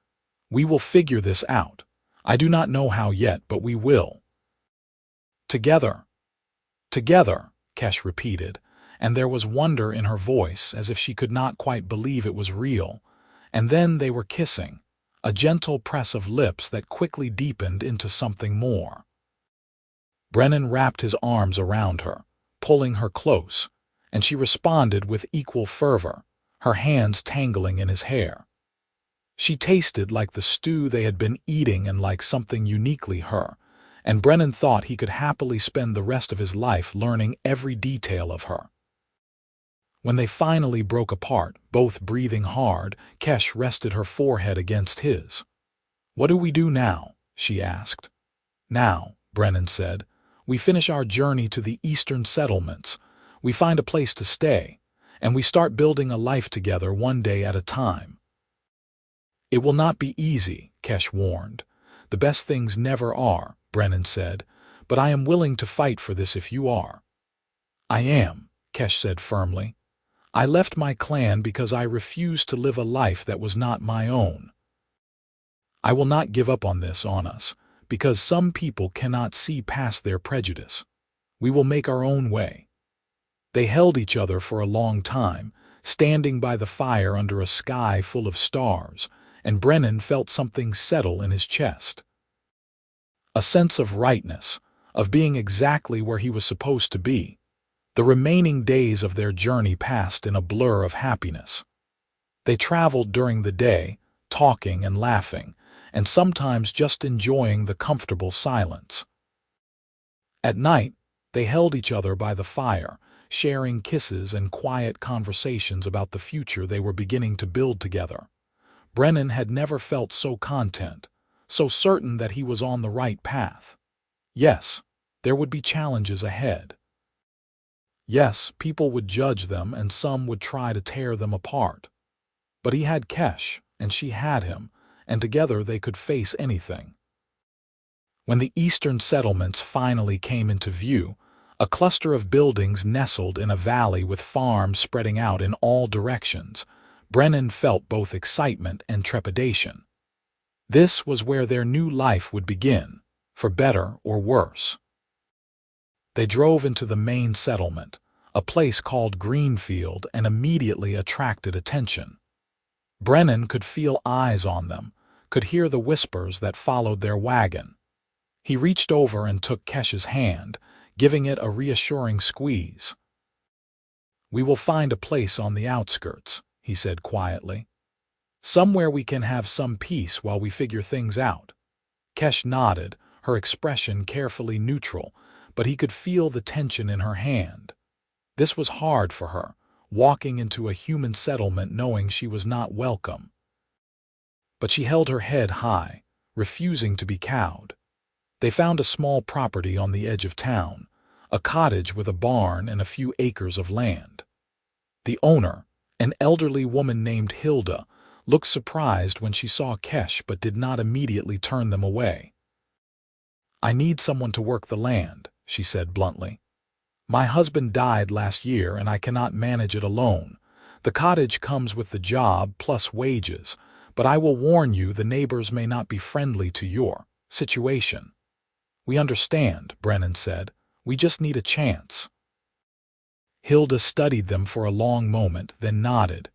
We will figure this out. I do not know how yet, but we will. Together. Together, Kesh repeated, and there was wonder in her voice as if she could not quite believe it was real. And then they were kissing, a gentle press of lips that quickly deepened into something more. Brennan wrapped his arms around her, pulling her close, and she responded with equal fervor, her hands tangling in his hair. She tasted like the stew they had been eating and like something uniquely her, and Brennan thought he could happily spend the rest of his life learning every detail of her. When they finally broke apart, both breathing hard, Kesh rested her forehead against his. What do we do now? She asked. Now, Brennan said, we finish our journey to the eastern settlements, we find a place to stay, and we start building a life together one day at a time. It will not be easy, Kesh warned. The best things never are, Brennan said, but I am willing to fight for this if you are. I am, Kesh said firmly. I left my clan because I refused to live a life that was not my own. I will not give up on this on us, because some people cannot see past their prejudice. We will make our own way. They held each other for a long time, standing by the fire under a sky full of stars, and Brennan felt something settle in his chest. A sense of rightness, of being exactly where he was supposed to be. The remaining days of their journey passed in a blur of happiness. They traveled during the day, talking and laughing, and sometimes just enjoying the comfortable silence. At night, they held each other by the fire, sharing kisses and quiet conversations about the future they were beginning to build together. Brennan had never felt so content, so certain that he was on the right path. Yes, there would be challenges ahead. Yes, people would judge them and some would try to tear them apart. But he had Kesh, and she had him, and together they could face anything. When the eastern settlements finally came into view, a cluster of buildings nestled in a valley with farms spreading out in all directions, Brennan felt both excitement and trepidation. This was where their new life would begin, for better or worse. They drove into the main settlement, a place called Greenfield, and immediately attracted attention. Brennan could feel eyes on them, could hear the whispers that followed their wagon. He reached over and took Kesh's hand, giving it a reassuring squeeze. We will find a place on the outskirts, he said quietly. Somewhere we can have some peace while we figure things out. Kesh nodded, her expression carefully neutral, but he could feel the tension in her hand. This was hard for her, walking into a human settlement knowing she was not welcome. But she held her head high, refusing to be cowed. They found a small property on the edge of town, a cottage with a barn and a few acres of land. The owner, an elderly woman named Hilda, looked surprised when she saw Kesh but did not immediately turn them away. "I need someone to work the land," she said bluntly. "My husband died last year and I cannot manage it alone. The cottage comes with the job plus wages, but I will warn you the neighbors may not be friendly to your situation." "We understand," Brennan said. "We just need a chance." Hilda studied them for a long moment, then nodded.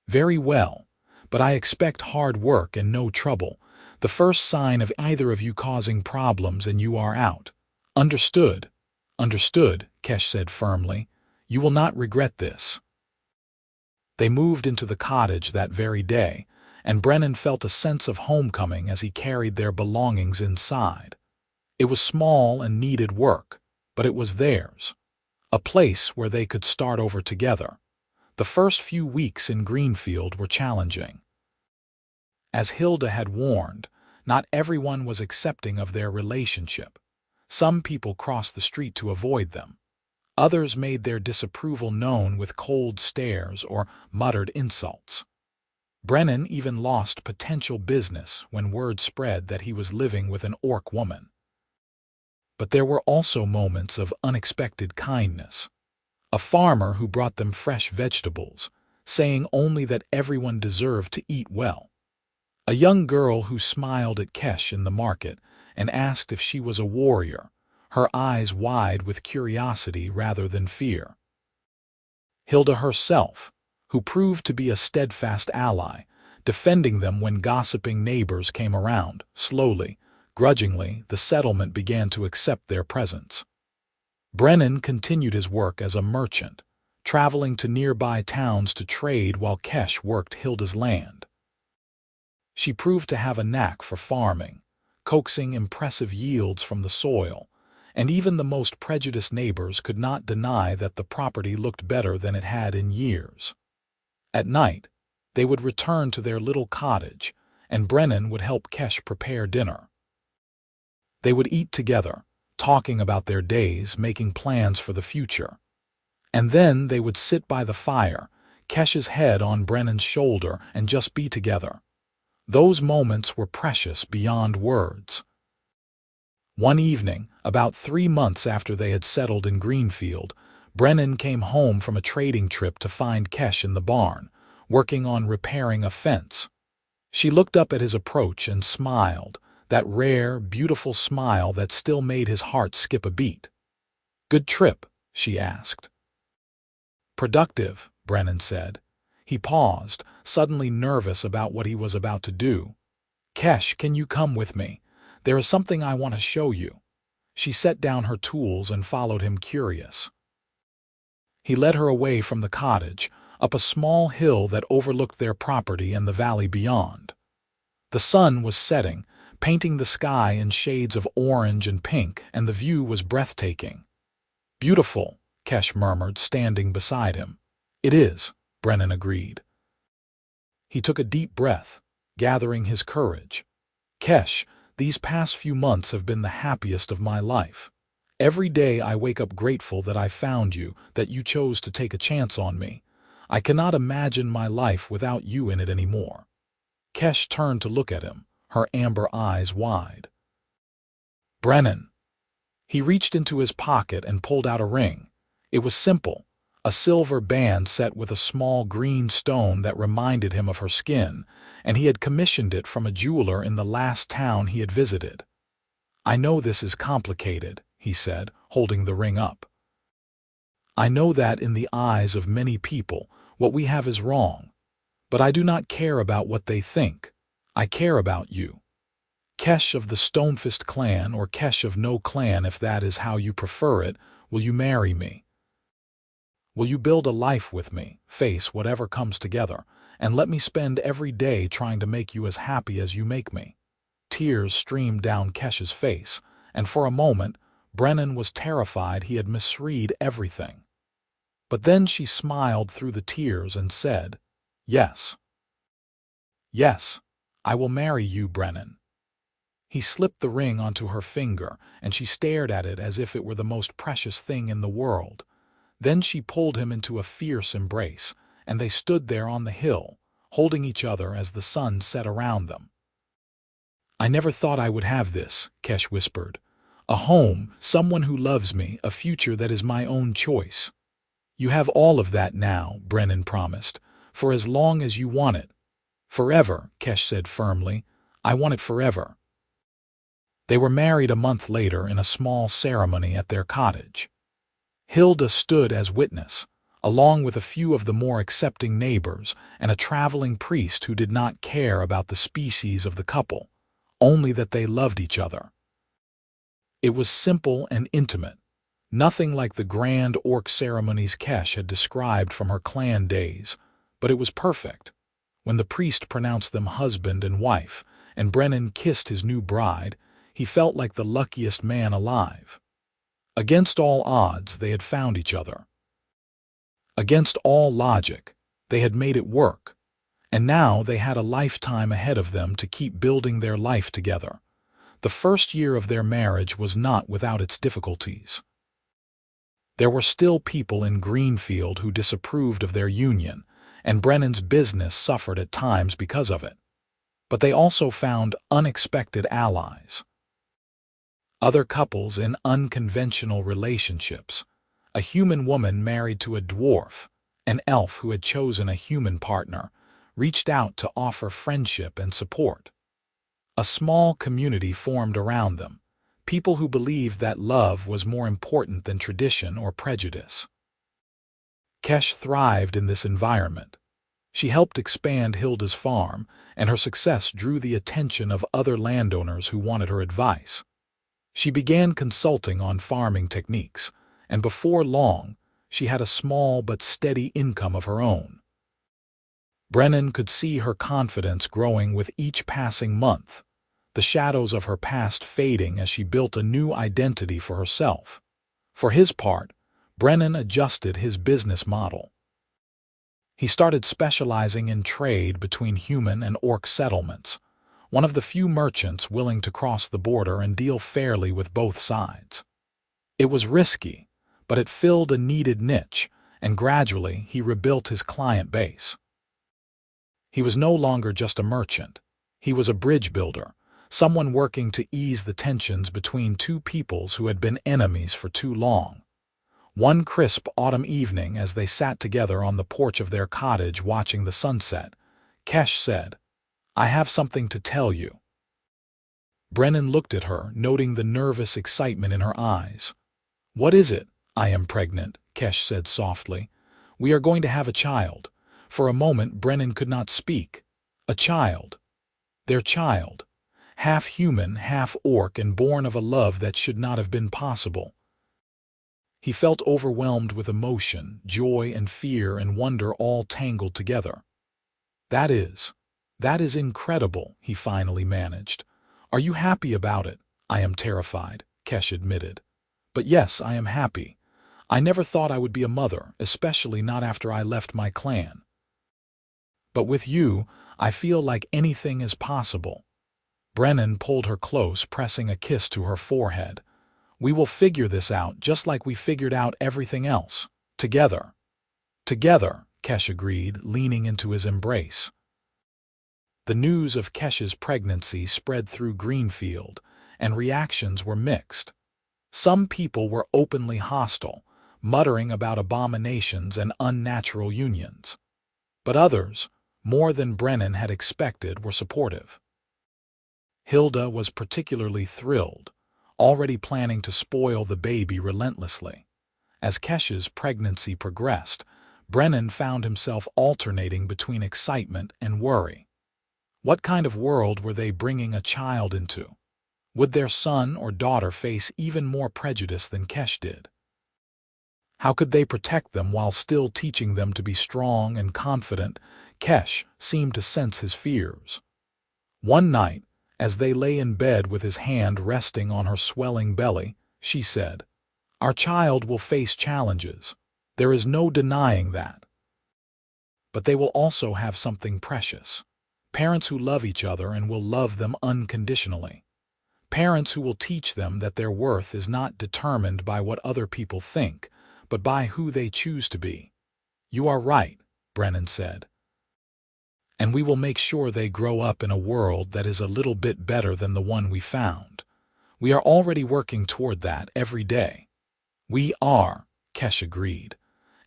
"Very well, but I expect hard work and no trouble. The first sign of either of you causing problems and you are out." "Understood." "Understood," Kesh said firmly. "You will not regret this." They moved into the cottage that very day, and Brennan felt a sense of homecoming as he carried their belongings inside. It was small and needed work, but it was theirs. A place where they could start over together. The first few weeks in Greenfield were challenging. As Hilda had warned, not everyone was accepting of their relationship. Some people crossed the street to avoid them. Others made their disapproval known with cold stares or muttered insults. Brennan even lost potential business when word spread that he was living with an orc woman. But there were also moments of unexpected kindness. A farmer who brought them fresh vegetables, saying only that everyone deserved to eat well. A young girl who smiled at Kesh in the market and asked if she was a warrior, her eyes wide with curiosity rather than fear. Hilda herself, who proved to be a steadfast ally, defending them when gossiping neighbors came around. Slowly, grudgingly, the settlement began to accept their presence. Brennan continued his work as a merchant, traveling to nearby towns to trade while Kesh worked Hilda's land. She proved to have a knack for farming, coaxing impressive yields from the soil, and even the most prejudiced neighbors could not deny that the property looked better than it had in years. At night, they would return to their little cottage, and Brennan would help Kesh prepare dinner. They would eat together, talking about their days, making plans for the future. And then they would sit by the fire, Kesh's head on Brennan's shoulder, and just be together. Those moments were precious beyond words. One evening, about 3 months after they had settled in Greenfield, Brennan came home from a trading trip to find Kesh in the barn, working on repairing a fence. She looked up at his approach and smiled, that rare, beautiful smile that still made his heart skip a beat. "Good trip?" she asked. "Productive," Brennan said. He paused, suddenly nervous about what he was about to do. "Kesh, can you come with me? There is something I want to show you." She set down her tools and followed him, curious. He led her away from the cottage, up a small hill that overlooked their property and the valley beyond. The sun was setting, painting the sky in shades of orange and pink, and the view was breathtaking. "Beautiful," Kesh murmured, standing beside him. "It is," Brennan agreed. He took a deep breath, gathering his courage. "Kesh, these past few months have been the happiest of my life. Every day I wake up grateful that I found you, that you chose to take a chance on me. I cannot imagine my life without you in it anymore." Kesh turned to look at him, her amber eyes wide. "Brennan." He reached into his pocket and pulled out a ring. It was simple, a silver band set with a small green stone that reminded him of her skin, and he had commissioned it from a jeweler in the last town he had visited. "I know this is complicated," he said, holding the ring up. "I know that in the eyes of many people, what we have is wrong. But I do not care about what they think. I care about you. Kesh of the Stonefist clan, or Kesh of no clan if that is how you prefer it, will you marry me? Will you build a life with me, face whatever comes together, and let me spend every day trying to make you as happy as you make me?" Tears streamed down Kesh's face, and for a moment, Brennan was terrified he had misread everything. But then she smiled through the tears and said, "Yes. Yes, I will marry you, Brennan." He slipped the ring onto her finger, and she stared at it as if it were the most precious thing in the world. Then she pulled him into a fierce embrace, and they stood there on the hill, holding each other as the sun set around them. "I never thought I would have this," Kesh whispered. "A home, someone who loves me, a future that is my own choice." "You have all of that now," Brennan promised, "for as long as you want it." "Forever," Kesh said firmly. "I want it forever." They were married a month later in a small ceremony at their cottage. Hilda stood as witness, along with a few of the more accepting neighbors and a traveling priest who did not care about the species of the couple, only that they loved each other. It was simple and intimate, nothing like the grand orc ceremonies Kesh had described from her clan days, but it was perfect. When the priest pronounced them husband and wife, and Brennan kissed his new bride, he felt like the luckiest man alive. Against all odds, they had found each other. Against all logic, they had made it work, and now they had a lifetime ahead of them to keep building their life together. The first year of their marriage was not without its difficulties. There were still people in Greenfield who disapproved of their union, and Brennan's business suffered at times because of it. But they also found unexpected allies. Other couples in unconventional relationships, a human woman married to a dwarf, an elf who had chosen a human partner, reached out to offer friendship and support. A small community formed around them, people who believed that love was more important than tradition or prejudice. Kesh thrived in this environment. She helped expand Hilda's farm, and her success drew the attention of other landowners who wanted her advice. She began consulting on farming techniques, and before long, she had a small but steady income of her own. Brennan could see her confidence growing with each passing month, the shadows of her past fading as she built a new identity for herself. For his part, Brennan adjusted his business model. He started specializing in trade between human and orc settlements, one of the few merchants willing to cross the border and deal fairly with both sides. It was risky, but it filled a needed niche, and gradually he rebuilt his client base. He was no longer just a merchant. He was a bridge builder, someone working to ease the tensions between two peoples who had been enemies for too long. One crisp autumn evening, as they sat together on the porch of their cottage watching the sunset, Kesh said, "I have something to tell you." Brennan looked at her, noting the nervous excitement in her eyes. "What is it?" "I am pregnant," Kesh said softly. "We are going to have a child." For a moment, Brennan could not speak. A child. Their child. Half human, half orc, and born of a love that should not have been possible. He felt overwhelmed with emotion, joy and fear and wonder all tangled together. That is incredible," he finally managed. "Are you happy about it?" "I am terrified," Kesh admitted. "But yes, I am happy. I never thought I would be a mother, especially not after I left my clan. But with you, I feel like anything is possible." Brennan pulled her close, pressing a kiss to her forehead. "We will figure this out just like we figured out everything else. Together." "Together," Kesh agreed, leaning into his embrace. The news of Kesh's pregnancy spread through Greenfield, and reactions were mixed. Some people were openly hostile, muttering about abominations and unnatural unions. But others, more than Brennan had expected, were supportive. Hilda was particularly thrilled, already planning to spoil the baby relentlessly. As Kesh's pregnancy progressed, Brennan found himself alternating between excitement and worry. What kind of world were they bringing a child into? Would their son or daughter face even more prejudice than Kesh did? How could they protect them while still teaching them to be strong and confident? Kesh seemed to sense his fears. One night, as they lay in bed with his hand resting on her swelling belly, she said, "Our child will face challenges. There is no denying that. But they will also have something precious. Parents who love each other and will love them unconditionally. Parents who will teach them that their worth is not determined by what other people think, but by who they choose to be. You are right, Brennan said. And we will make sure they grow up in a world that is a little bit better than the one we found. We are already working toward that every day. We are, Kesh agreed.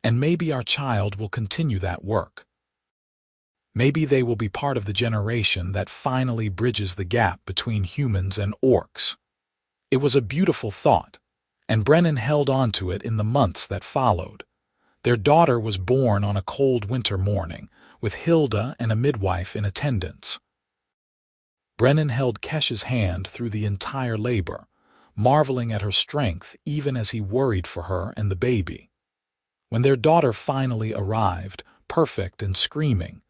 And maybe our child will continue that work. Maybe they will be part of the generation that finally bridges the gap between humans and orcs. It was a beautiful thought, and Brennan held on to it in the months that followed. Their daughter was born on a cold winter morning, with Hilda and a midwife in attendance. Brennan held Kesh's hand through the entire labor, marveling at her strength even as he worried for her and the baby. When their daughter finally arrived, perfect and screaming,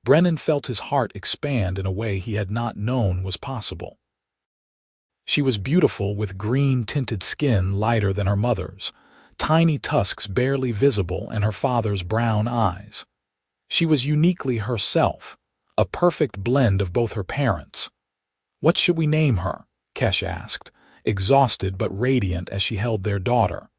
Brennan felt his heart expand in a way he had not known was possible. She was beautiful with green-tinted skin lighter than her mother's, tiny tusks barely visible and her father's brown eyes. She was uniquely herself, a perfect blend of both her parents. "What should we name her?" Kesh asked, exhausted but radiant as she held their daughter.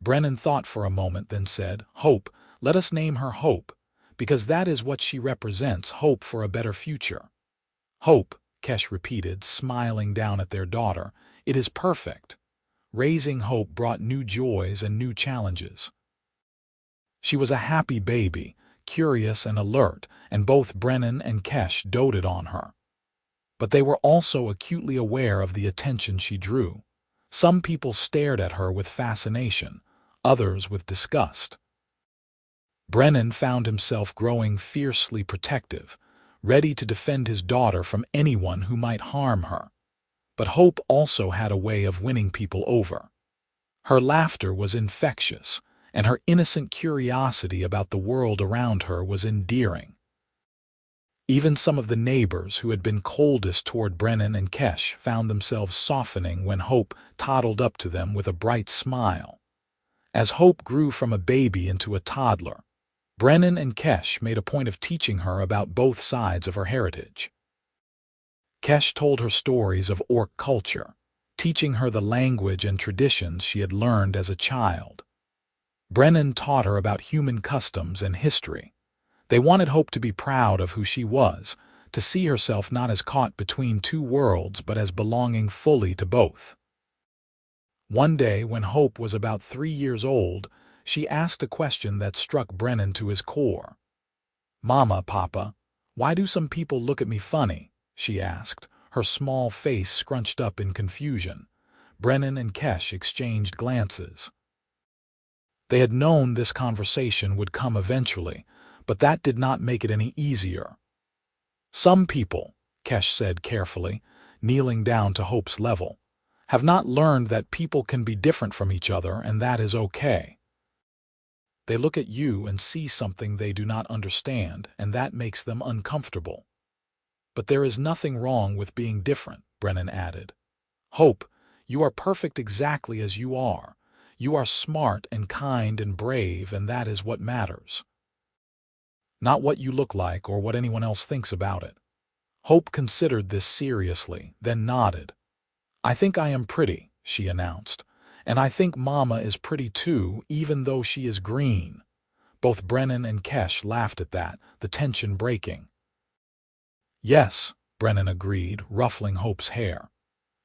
Brennan thought for a moment, then said, "Hope, let us name her Hope, because that is what she represents, hope for a better future." "Hope," Kesh repeated, smiling down at their daughter. "It is perfect." Raising Hope brought new joys and new challenges. She was a happy baby, curious and alert, and both Brennan and Kesh doted on her. But they were also acutely aware of the attention she drew. Some people stared at her with fascination, others with disgust. Brennan found himself growing fiercely protective, ready to defend his daughter from anyone who might harm her. But Hope also had a way of winning people over. Her laughter was infectious, and her innocent curiosity about the world around her was endearing. Even some of the neighbors who had been coldest toward Brennan and Kesh found themselves softening when Hope toddled up to them with a bright smile. As Hope grew from a baby into a toddler, Brennan and Kesh made a point of teaching her about both sides of her heritage. Kesh told her stories of orc culture, teaching her the language and traditions she had learned as a child. Brennan taught her about human customs and history. They wanted Hope to be proud of who she was, to see herself not as caught between two worlds but as belonging fully to both. One day, when Hope was about 3 years old, she asked a question that struck Brennan to his core. "Mama, Papa, why do some people look at me funny?" she asked, her small face scrunched up in confusion. Brennan and Kesh exchanged glances. They had known this conversation would come eventually, but that did not make it any easier. "Some people," Kesh said carefully, kneeling down to Hope's level, "have not learned that people can be different from each other, and that is okay. They look at you and see something they do not understand, and that makes them uncomfortable. But there is nothing wrong with being different," Brennan added. "Hope, you are perfect exactly as you are. You are smart and kind and brave, and that is what matters. Not what you look like or what anyone else thinks about it." Hope considered this seriously, then nodded. "I think I am pretty," she announced. "And I think Mama is pretty too, even though she is green." Both Brennan and Kesh laughed at that, the tension breaking. "Yes," Brennan agreed, ruffling Hope's hair.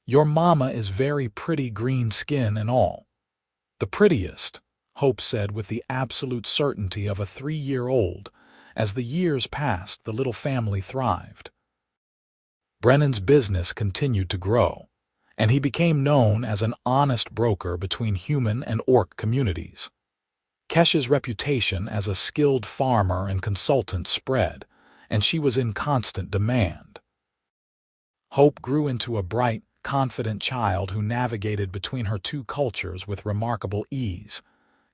"Your Mama is very pretty, green skin and all." "The prettiest," Hope said with the absolute certainty of a 3-year-old. As the years passed, the little family thrived. Brennan's business continued to grow, and he became known as an honest broker between human and orc communities. Kesh's reputation as a skilled farmer and consultant spread, and she was in constant demand. Hope grew into a bright, confident child who navigated between her two cultures with remarkable ease.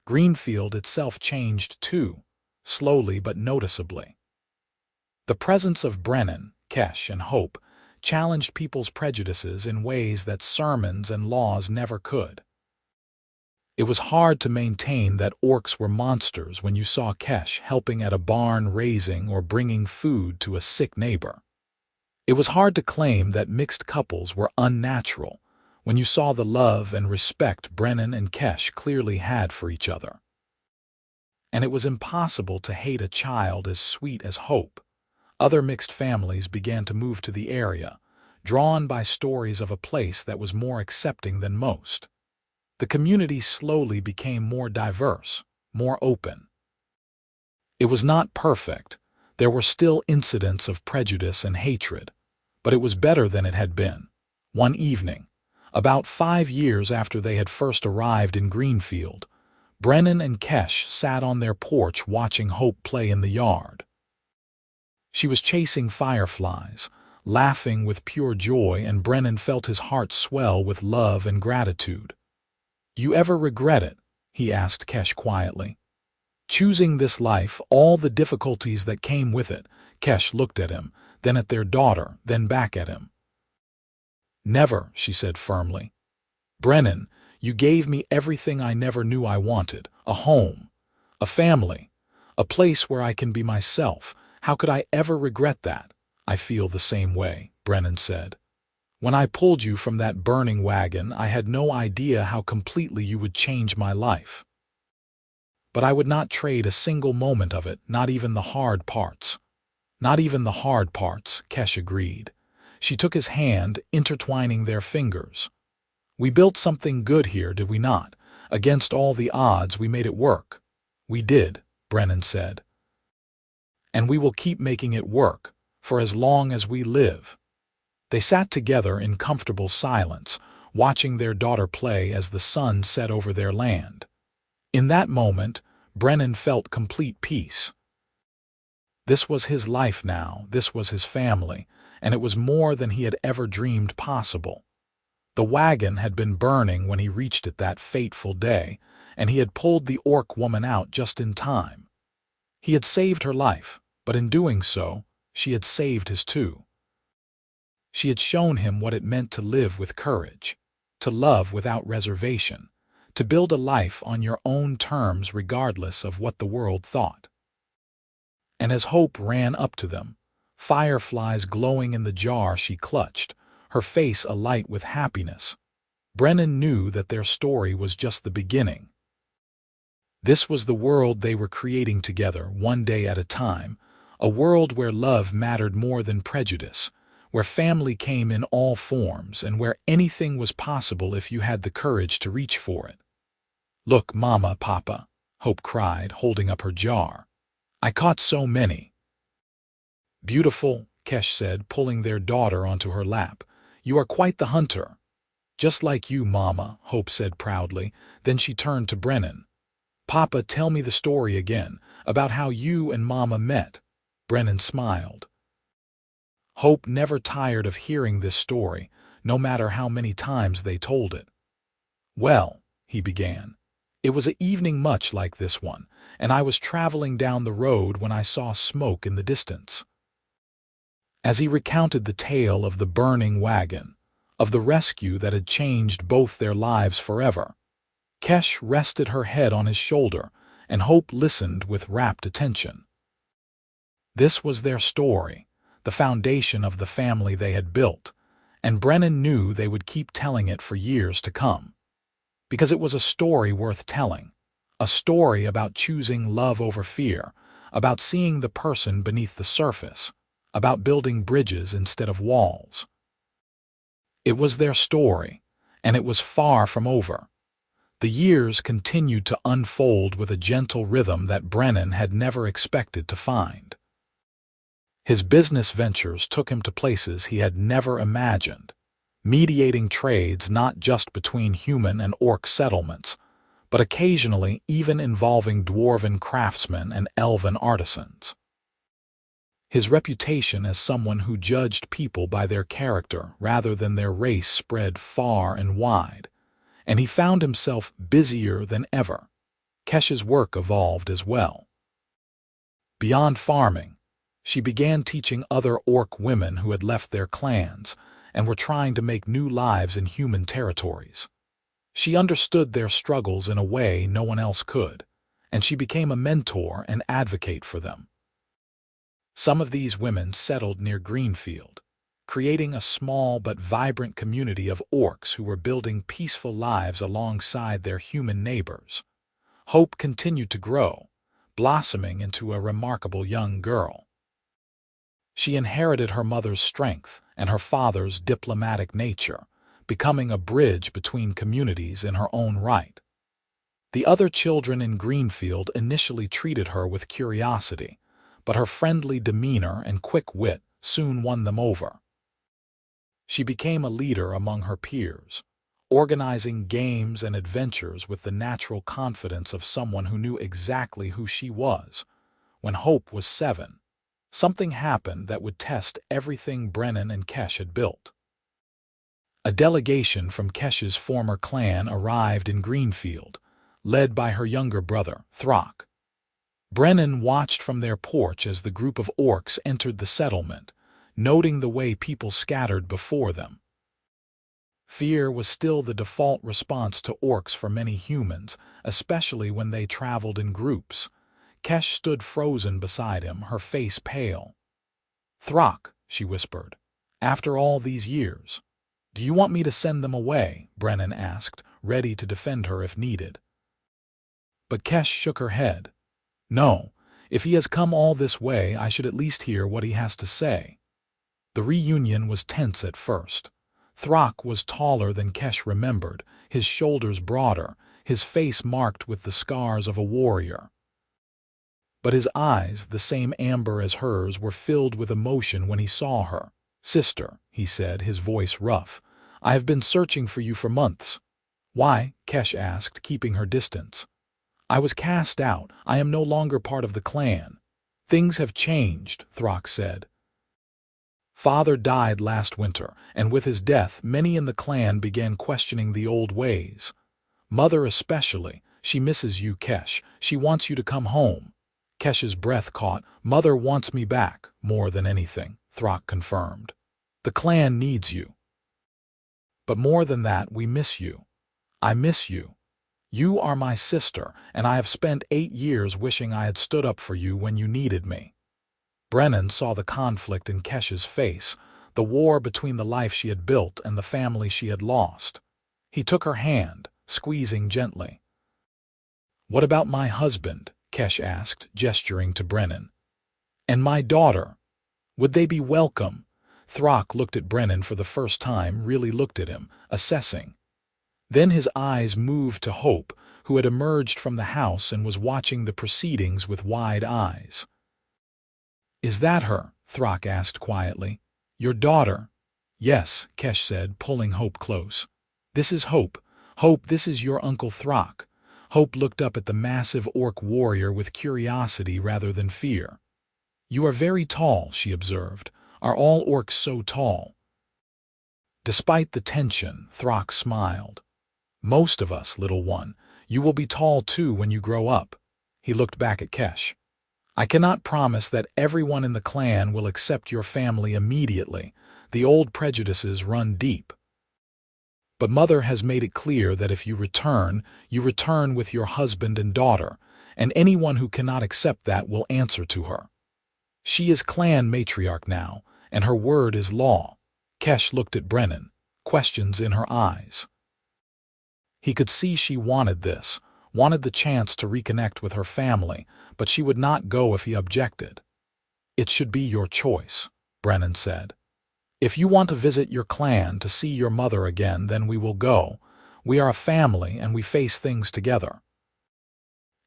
Greenfield itself changed too, slowly but noticeably. The presence of Brennan, Kesh, and Hope challenged people's prejudices in ways that sermons and laws never could. It was hard to maintain that orcs were monsters when you saw Kesh helping at a barn raising or bringing food to a sick neighbor. It was hard to claim that mixed couples were unnatural when you saw the love and respect Brennan and Kesh clearly had for each other. And it was impossible to hate a child as sweet as Hope. Other mixed families began to move to the area, drawn by stories of a place that was more accepting than most. The community slowly became more diverse, more open. It was not perfect. There were still incidents of prejudice and hatred, but it was better than it had been. One evening, about 5 years after they had first arrived in Greenfield, Brennan and Kesh sat on their porch watching Hope play in the yard. She was chasing fireflies, laughing with pure joy, and Brennan felt his heart swell with love and gratitude. "You ever regret it?" he asked Kesh quietly. "Choosing this life, all the difficulties that came with it." Kesh looked at him, then at their daughter, then back at him. "Never," she said firmly. "Brennan, you gave me everything I never knew I wanted: a home, a family, a place where I can be myself. How could I ever regret that?" "I feel the same way," Brennan said. "When I pulled you from that burning wagon, I had no idea how completely you would change my life. But I would not trade a single moment of it, not even the hard parts." "Not even the hard parts," Kesh agreed. She took his hand, intertwining their fingers. "We built something good here, did we not? Against all the odds, we made it work." "We did," Brennan said. "And we will keep making it work, for as long as we live." They sat together in comfortable silence, watching their daughter play as the sun set over their land. In that moment, Brennan felt complete peace. This was his life now, this was his family, and it was more than he had ever dreamed possible. The wagon had been burning when he reached it that fateful day, and he had pulled the orc woman out just in time. He had saved her life, but in doing so, she had saved his too. She had shown him what it meant to live with courage, to love without reservation, to build a life on your own terms regardless of what the world thought. And as Hope ran up to them, fireflies glowing in the jar she clutched, her face alight with happiness, Brennan knew that their story was just the beginning. This was the world they were creating together, one day at a time, a world where love mattered more than prejudice, where family came in all forms, and where anything was possible if you had the courage to reach for it. "Look, Mama, Papa," Hope cried, holding up her jar. "I caught so many." "Beautiful," Kesh said, pulling their daughter onto her lap. "You are quite the hunter." "Just like you, Mama," Hope said proudly. Then she turned to Brennan. "Papa, tell me the story again, about how you and Mama met." Brennan smiled. Hope never tired of hearing this story, no matter how many times they told it. "Well," he began, "it was an evening much like this one, and I was traveling down the road when I saw smoke in the distance." As he recounted the tale of the burning wagon, of the rescue that had changed both their lives forever, Kesh rested her head on his shoulder, and Hope listened with rapt attention. This was their story, the foundation of the family they had built, and Brennan knew they would keep telling it for years to come. Because it was a story worth telling, a story about choosing love over fear, about seeing the person beneath the surface, about building bridges instead of walls. It was their story, and it was far from over. The years continued to unfold with a gentle rhythm that Brennan had never expected to find. His business ventures took him to places he had never imagined, mediating trades not just between human and orc settlements, but occasionally even involving dwarven craftsmen and elven artisans. His reputation as someone who judged people by their character rather than their race spread far and wide, and he found himself busier than ever. Kesh's work evolved as well. Beyond farming, she began teaching other orc women who had left their clans and were trying to make new lives in human territories. She understood their struggles in a way no one else could, and she became a mentor and advocate for them. Some of these women settled near Greenfield, creating a small but vibrant community of orcs who were building peaceful lives alongside their human neighbors. Hope continued to grow, blossoming into a remarkable young girl. She inherited her mother's strength and her father's diplomatic nature, becoming a bridge between communities in her own right. The other children in Greenfield initially treated her with curiosity, but her friendly demeanor and quick wit soon won them over. She became a leader among her peers, organizing games and adventures with the natural confidence of someone who knew exactly who she was. When Hope was 7, something happened that would test everything Brennan and Kesh had built. A delegation from Kesh's former clan arrived in Greenfield, led by her younger brother, Throck. Brennan watched from their porch as the group of orcs entered the settlement, noting the way people scattered before them. Fear was still the default response to orcs for many humans, especially when they traveled in groups. Kesh stood frozen beside him, her face pale. "Throck," she whispered, "after all these years, do you want me to send them away?" Brennan asked, ready to defend her if needed. But Kesh shook her head. "No, if he has come all this way, I should at least hear what he has to say." The reunion was tense at first. Throck was taller than Kesh remembered, his shoulders broader, his face marked with the scars of a warrior. But his eyes, the same amber as hers, were filled with emotion when he saw her. "Sister," he said, his voice rough, "I have been searching for you for months." "Why?" Kesh asked, keeping her distance. "I was cast out. I am no longer part of the clan." "Things have changed," Throck said. "Father died last winter, and with his death, many in the clan began questioning the old ways. Mother especially. She misses you, Kesh. She wants you to come home." Kesh's breath caught. "Mother wants me back, more than anything," Throck confirmed. "The clan needs you. But more than that, we miss you. I miss you. You are my sister, and I have spent 8 years wishing I had stood up for you when you needed me." Brennan saw the conflict in Kesh's face, the war between the life she had built and the family she had lost. He took her hand, squeezing gently. "What about my husband?" Kesh asked, gesturing to Brennan. "And my daughter? Would they be welcome?" Throck looked at Brennan for the first time, really looked at him, assessing. Then his eyes moved to Hope, who had emerged from the house and was watching the proceedings with wide eyes. "Is that her?" Throck asked quietly. "Your daughter?" "Yes," Kesh said, pulling Hope close. "This is Hope. Hope, this is your Uncle Throck." Hope looked up at the massive orc warrior with curiosity rather than fear. "You are very tall," she observed. "Are all orcs so tall?" Despite the tension, Throck smiled. "Most of us, little one. You will be tall too when you grow up." He looked back at Kesh. "I cannot promise that everyone in the clan will accept your family immediately. The old prejudices run deep. But Mother has made it clear that if you return with your husband and daughter, and anyone who cannot accept that will answer to her. She is clan matriarch now, and her word is law." Kesh looked at Brennan, questions in her eyes. He could see she wanted this, wanted the chance to reconnect with her family, but she would not go if he objected. "It should be your choice," Brennan said. "If you want to visit your clan to see your mother again, then we will go. We are a family and we face things together."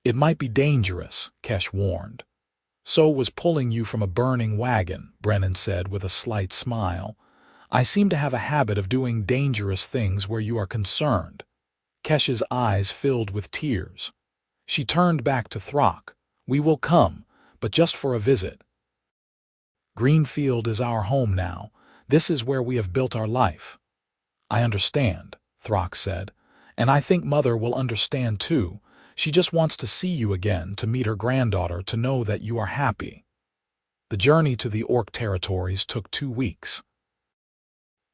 "It might be dangerous," Kesh warned. "So was pulling you from a burning wagon," Brennan said with a slight smile. "I seem to have a habit of doing dangerous things where you are concerned." Kesh's eyes filled with tears. She turned back to Throck. "We will come, but just for a visit. Greenfield is our home now. This is where we have built our life." "I understand," Throck said. "And I think Mother will understand too. She just wants to see you again, to meet her granddaughter, to know that you are happy." The journey to the orc territories took 2 weeks.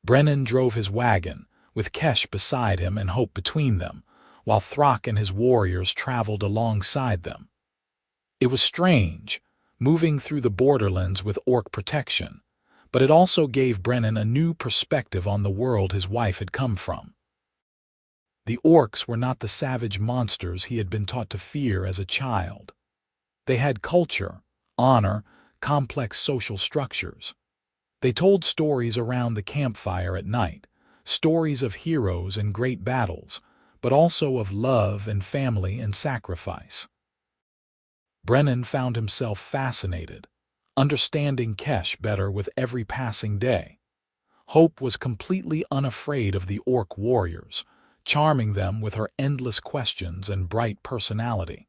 Brennan drove his wagon, with Kesh beside him and Hope between them, while Throck and his warriors traveled alongside them. It was strange, moving through the borderlands with orc protection, but it also gave Brennan a new perspective on the world his wife had come from. The orcs were not the savage monsters he had been taught to fear as a child. They had culture, honor, complex social structures. They told stories around the campfire at night, stories of heroes and great battles, but also of love and family and sacrifice. Brennan found himself fascinated, understanding Kesh better with every passing day. Hope was completely unafraid of the orc warriors, charming them with her endless questions and bright personality.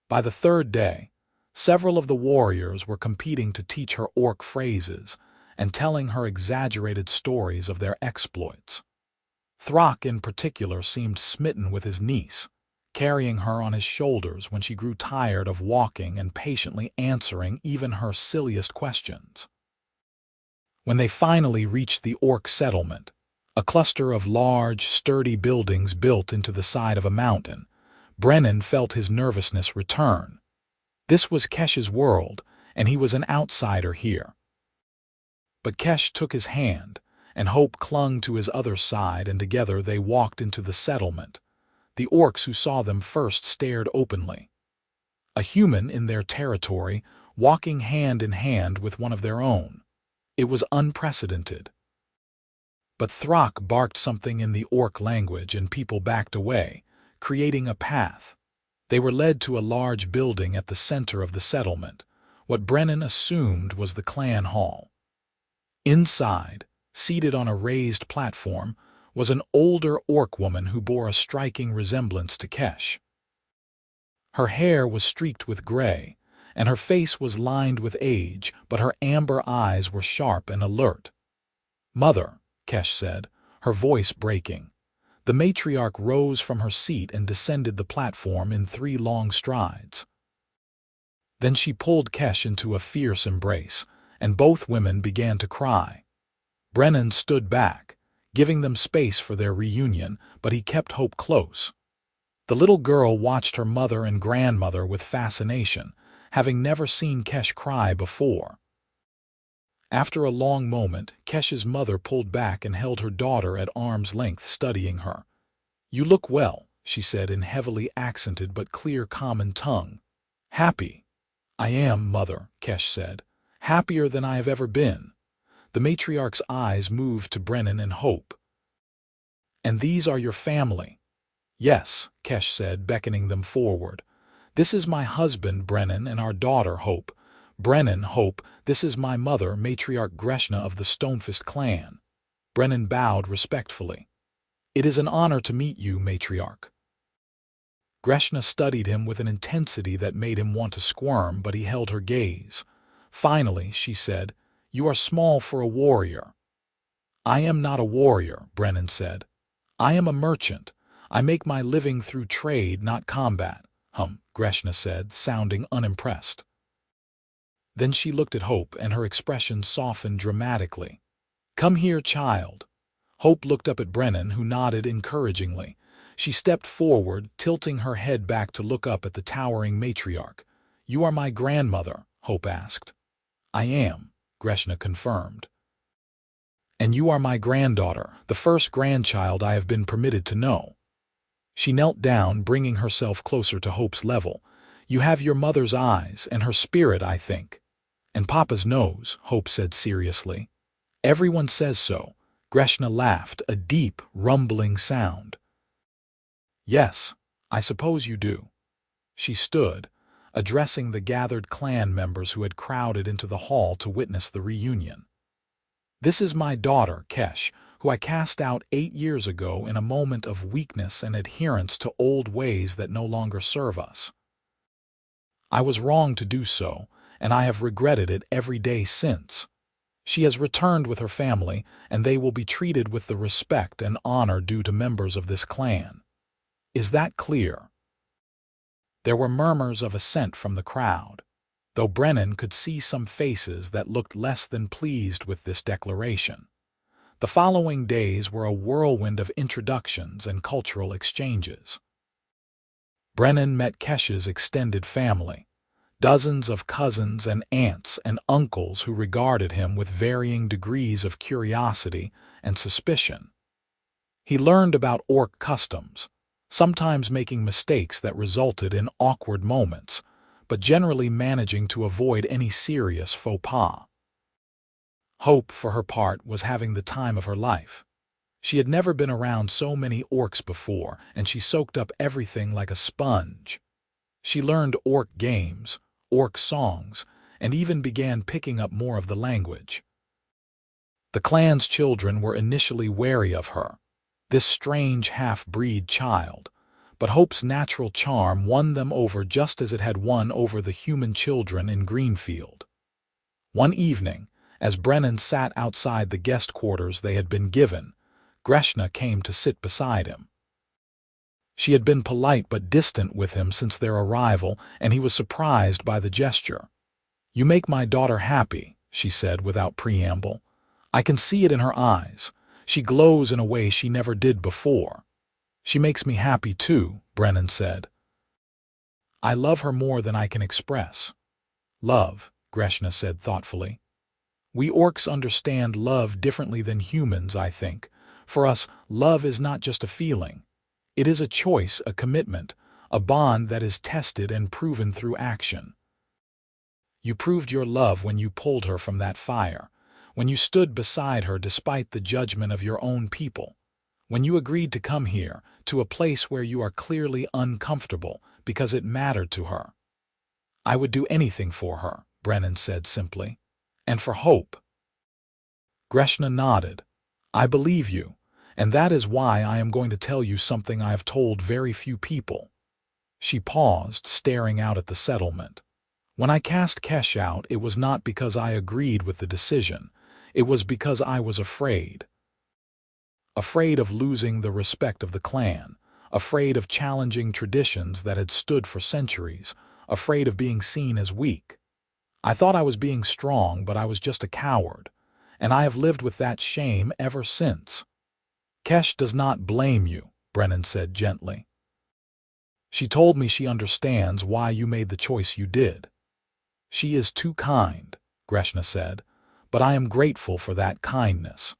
By the third day, several of the warriors were competing to teach her orc phrases and telling her exaggerated stories of their exploits. Throck in particular seemed smitten with his niece, carrying her on his shoulders when she grew tired of walking and patiently answering even her silliest questions. When they finally reached the orc settlement, a cluster of large, sturdy buildings built into the side of a mountain, Brennan felt his nervousness return. This was Kesh's world, and he was an outsider here. But Kesh took his hand, and Hope clung to his other side, and together they walked into the settlement. The orcs who saw them first stared openly. A human in their territory, walking hand in hand with one of their own. It was unprecedented. But Throck barked something in the orc language and people backed away, creating a path. They were led to a large building at the center of the settlement, what Brennan assumed was the clan hall. Inside, seated on a raised platform, was an older orc woman who bore a striking resemblance to Kesh. Her hair was streaked with gray, and her face was lined with age, but her amber eyes were sharp and alert. "Mother," Kesh said, her voice breaking. The matriarch rose from her seat and descended the platform in 3 long strides. Then she pulled Kesh into a fierce embrace, and both women began to cry. Brennan stood back, giving them space for their reunion, but he kept Hope close. The little girl watched her mother and grandmother with fascination, having never seen Kesh cry before. After a long moment, Kesh's mother pulled back and held her daughter at arm's length, studying her. "You look well," she said in heavily accented but clear common tongue. "Happy." "I am, Mother," Kesh said. "Happier than I have ever been." The matriarch's eyes moved to Brennan and Hope. "And these are your family?" "Yes," Kesh said, beckoning them forward. "This is my husband, Brennan, and our daughter, Hope. Brennan, Hope, this is my mother, Matriarch Greshna of the Stonefist clan." Brennan bowed respectfully. "It is an honor to meet you, Matriarch." Greshna studied him with an intensity that made him want to squirm, but he held her gaze. Finally, she said, "You are small for a warrior." "I am not a warrior," Brennan said. "I am a merchant. I make my living through trade, not combat." Greshna said, sounding unimpressed. Then she looked at Hope, and her expression softened dramatically. "Come here, child." Hope looked up at Brennan, who nodded encouragingly. She stepped forward, tilting her head back to look up at the towering matriarch. "You are my grandmother?" Hope asked. "I am," Greshna confirmed. "And you are my granddaughter, the first grandchild I have been permitted to know." She knelt down, bringing herself closer to Hope's level. "You have your mother's eyes, and her spirit, I think." "And Papa's nose," Hope said seriously. "Everyone says so." Greshna laughed, a deep, rumbling sound. "Yes, I suppose you do." She stood, addressing the gathered clan members who had crowded into the hall to witness the reunion. "This is my daughter, Kesh, who I cast out 8 years ago in a moment of weakness and adherence to old ways that no longer serve us. I was wrong to do so, and I have regretted it every day since. She has returned with her family, and they will be treated with the respect and honor due to members of this clan. Is that clear?" There were murmurs of assent from the crowd, though Brennan could see some faces that looked less than pleased with this declaration. The following days were a whirlwind of introductions and cultural exchanges. Brennan met Kesh's extended family, dozens of cousins and aunts and uncles who regarded him with varying degrees of curiosity and suspicion. He learned about orc customs, sometimes making mistakes that resulted in awkward moments, but generally managing to avoid any serious faux pas. Hope, for her part, was having the time of her life. She had never been around so many orcs before, and she soaked up everything like a sponge. She learned orc games, orc songs, and even began picking up more of the language. The clan's children were initially wary of her, this strange half-breed child, but Hope's natural charm won them over just as it had won over the human children in Greenfield. One evening, as Brennan sat outside the guest quarters they had been given, Greshna came to sit beside him. She had been polite but distant with him since their arrival, and he was surprised by the gesture. "You make my daughter happy," she said without preamble. "I can see it in her eyes. She glows in a way she never did before." "She makes me happy too," Brennan said. "I love her more than I can express." "Love," Greshna said thoughtfully. "We orcs understand love differently than humans, I think. For us, love is not just a feeling. It is a choice, a commitment, a bond that is tested and proven through action. You proved your love when you pulled her from that fire, when you stood beside her despite the judgment of your own people, when you agreed to come here, to a place where you are clearly uncomfortable because it mattered to her." "I would do anything for her," Brennan said simply. "And for Hope." Greshna nodded. "I believe you, and that is why I am going to tell you something I have told very few people." She paused, staring out at the settlement. "When I cast Kesh out, it was not because I agreed with the decision. It was because I was afraid. Afraid of losing the respect of the clan, afraid of challenging traditions that had stood for centuries, afraid of being seen as weak. I thought I was being strong, but I was just a coward, and I have lived with that shame ever since." "Kesh does not blame you," Brennan said gently. "She told me she understands why you made the choice you did." "She is too kind," Greshna said, "but I am grateful for that kindness.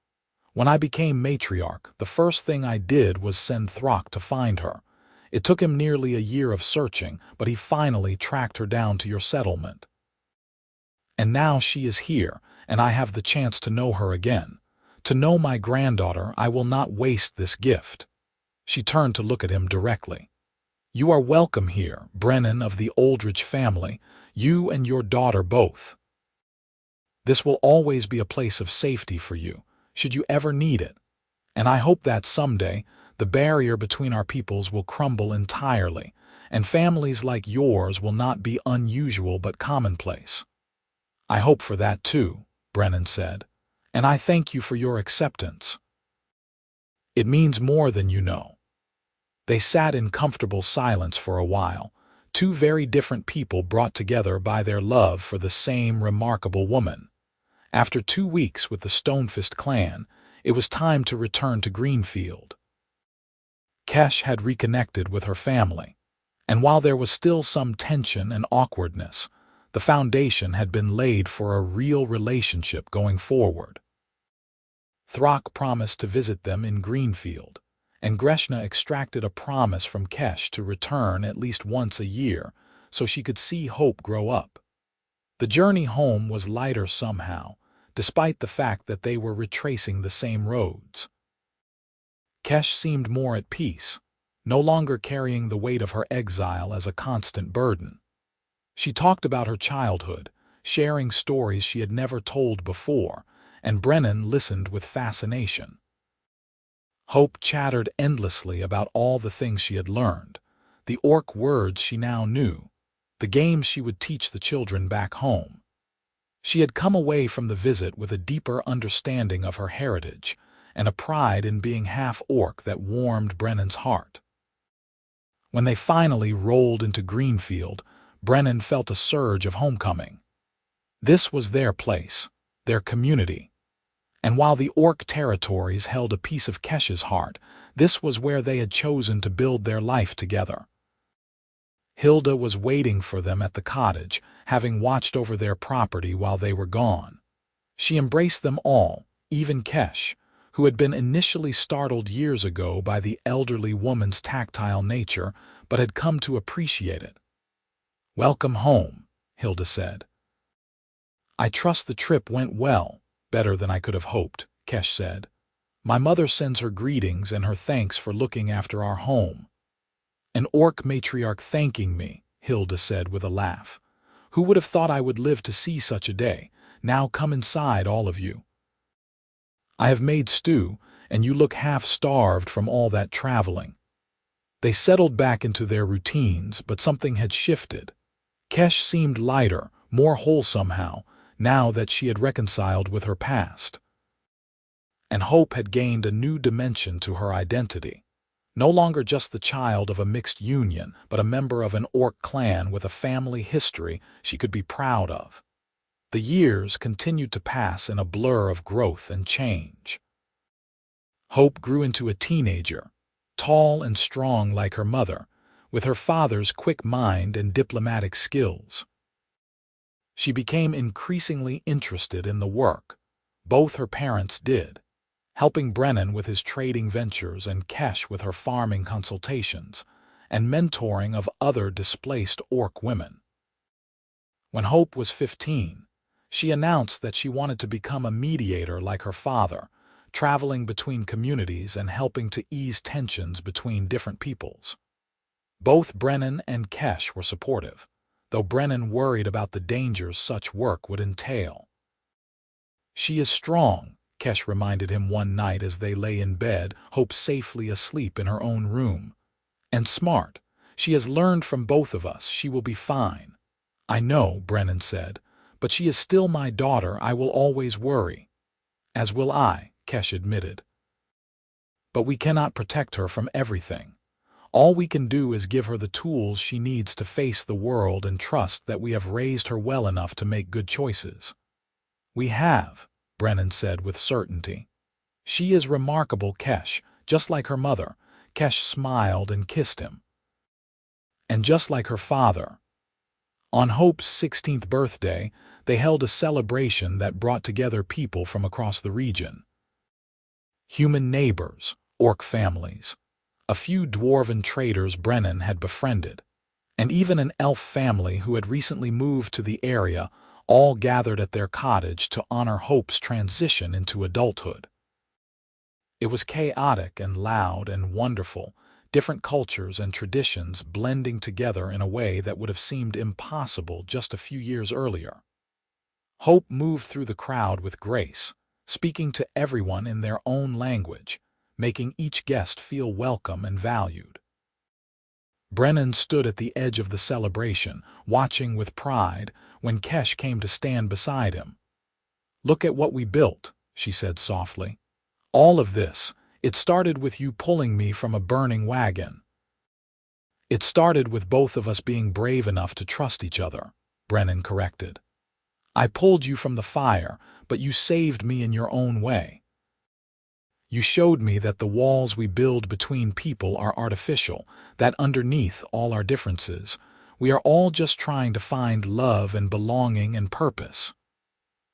When I became matriarch, the first thing I did was send Throck to find her. It took him nearly a year of searching, but he finally tracked her down to your settlement. And now she is here, and I have the chance to know her again. To know my granddaughter, I will not waste this gift." She turned to look at him directly. "You are welcome here, Brennan of the Aldrich family, you and your daughter both. This will always be a place of safety for you, should you ever need it. And I hope that someday the barrier between our peoples will crumble entirely, and families like yours will not be unusual but commonplace." "I hope for that too," Brennan said, "and I thank you for your acceptance. It means more than you know." They sat in comfortable silence for a while, two very different people brought together by their love for the same remarkable woman. After 2 weeks with the Stonefist clan, it was time to return to Greenfield. Kesh had reconnected with her family, and while there was still some tension and awkwardness, the foundation had been laid for a real relationship going forward. Throck promised to visit them in Greenfield, and Greshna extracted a promise from Kesh to return at least once a year so she could see Hope grow up. The journey home was lighter somehow, despite the fact that they were retracing the same roads. Kesh seemed more at peace, no longer carrying the weight of her exile as a constant burden. She talked about her childhood, sharing stories she had never told before, and Brennan listened with fascination. Hope chattered endlessly about all the things she had learned, the orc words she now knew, the games she would teach the children back home. She had come away from the visit with a deeper understanding of her heritage and a pride in being half-orc that warmed Brennan's heart. When they finally rolled into Greenfield, Brennan felt a surge of homecoming. This was their place, their community. And while the orc territories held a piece of Kesh's heart, this was where they had chosen to build their life together. Hilda was waiting for them at the cottage, having watched over their property while they were gone. She embraced them all, even Kesh, who had been initially startled years ago by the elderly woman's tactile nature but had come to appreciate it. "Welcome home," Hilda said. "I trust the trip went well, better than I could have hoped," Kesh said. "My mother sends her greetings and her thanks for looking after our home." "An orc matriarch thanking me," Hilda said with a laugh. "Who would have thought I would live to see such a day? Now come inside, all of you. I have made stew, and you look half-starved from all that traveling." They settled back into their routines, but something had shifted. Kesh seemed lighter, more whole somehow, now that she had reconciled with her past. And Hope had gained a new dimension to her identity. No longer just the child of a mixed union, but a member of an orc clan with a family history she could be proud of. The years continued to pass in a blur of growth and change. Hope grew into a teenager, tall and strong like her mother, with her father's quick mind and diplomatic skills. She became increasingly interested in the work. Both her parents did, helping Brennan with his trading ventures and Kesh with her farming consultations, and mentoring of other displaced orc women. When Hope was 15, she announced that she wanted to become a mediator like her father, traveling between communities and helping to ease tensions between different peoples. Both Brennan and Kesh were supportive, though Brennan worried about the dangers such work would entail. "She is strong," Kesh reminded him one night as they lay in bed, Hope safely asleep in her own room. "And smart. She has learned from both of us. She will be fine." "I know," Brennan said, "but she is still my daughter. I will always worry." "As will I," Kesh admitted. "But we cannot protect her from everything. All we can do is give her the tools she needs to face the world and trust that we have raised her well enough to make good choices." "We have," Brennan said with certainty. "She is remarkable, Kesh, just like her mother." Kesh smiled and kissed him. "And just like her father." On Hope's 16th birthday, they held a celebration that brought together people from across the region. Human neighbors, orc families, a few dwarven traders Brennan had befriended, and even an elf family who had recently moved to the area, all gathered at their cottage to honor Hope's transition into adulthood. It was chaotic and loud and wonderful, different cultures and traditions blending together in a way that would have seemed impossible just a few years earlier. Hope moved through the crowd with grace, speaking to everyone in their own language, making each guest feel welcome and valued. Brennan stood at the edge of the celebration, watching with pride, when Kesh came to stand beside him. "Look at what we built," she said softly. "All of this, it started with you pulling me from a burning wagon." "It started with both of us being brave enough to trust each other," Brennan corrected. "I pulled you from the fire, but you saved me in your own way. You showed me that the walls we build between people are artificial, that underneath all our differences, we are all just trying to find love and belonging and purpose."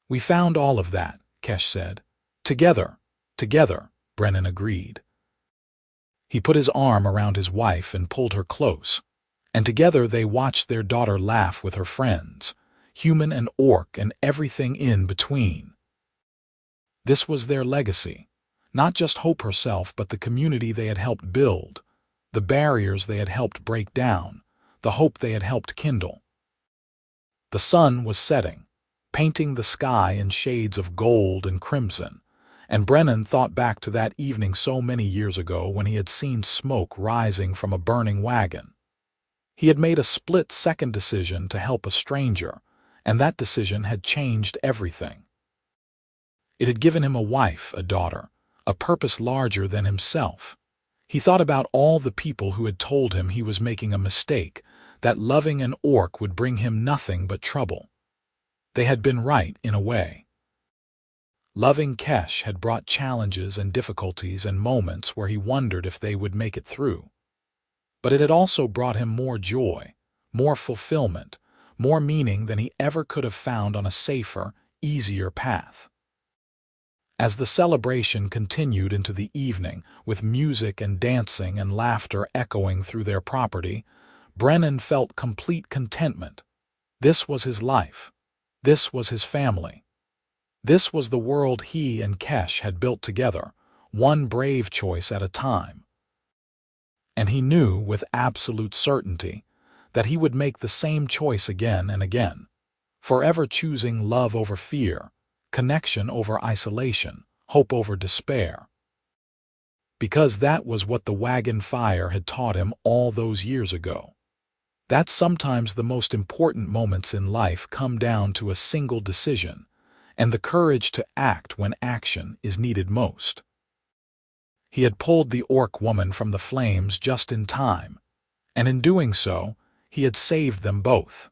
"We found all of that," Kesh said. Together, Brennan agreed. He put his arm around his wife and pulled her close, and together they watched their daughter laugh with her friends, human and orc and everything in between. This was their legacy. Not just Hope herself, but the community they had helped build, the barriers they had helped break down, the hope they had helped kindle. The sun was setting, painting the sky in shades of gold and crimson, and Brennan thought back to that evening so many years ago when he had seen smoke rising from a burning wagon. He had made a split-second decision to help a stranger, and that decision had changed everything. It had given him a wife, a daughter, a purpose larger than himself. He thought about all the people who had told him he was making a mistake, that loving an orc would bring him nothing but trouble. They had been right in a way. Loving Kesh had brought challenges and difficulties and moments where he wondered if they would make it through. But it had also brought him more joy, more fulfillment, more meaning than he ever could have found on a safer, easier path. As the celebration continued into the evening, with music and dancing and laughter echoing through their property, Brennan felt complete contentment. This was his life. This was his family. This was the world he and Kesh had built together, one brave choice at a time. And he knew with absolute certainty that he would make the same choice again and again, forever choosing love over fear, connection over isolation, hope over despair. Because that was what the wagon fire had taught him all those years ago. That sometimes the most important moments in life come down to a single decision, and the courage to act when action is needed most. He had pulled the orc woman from the flames just in time, and in doing so, he had saved them both.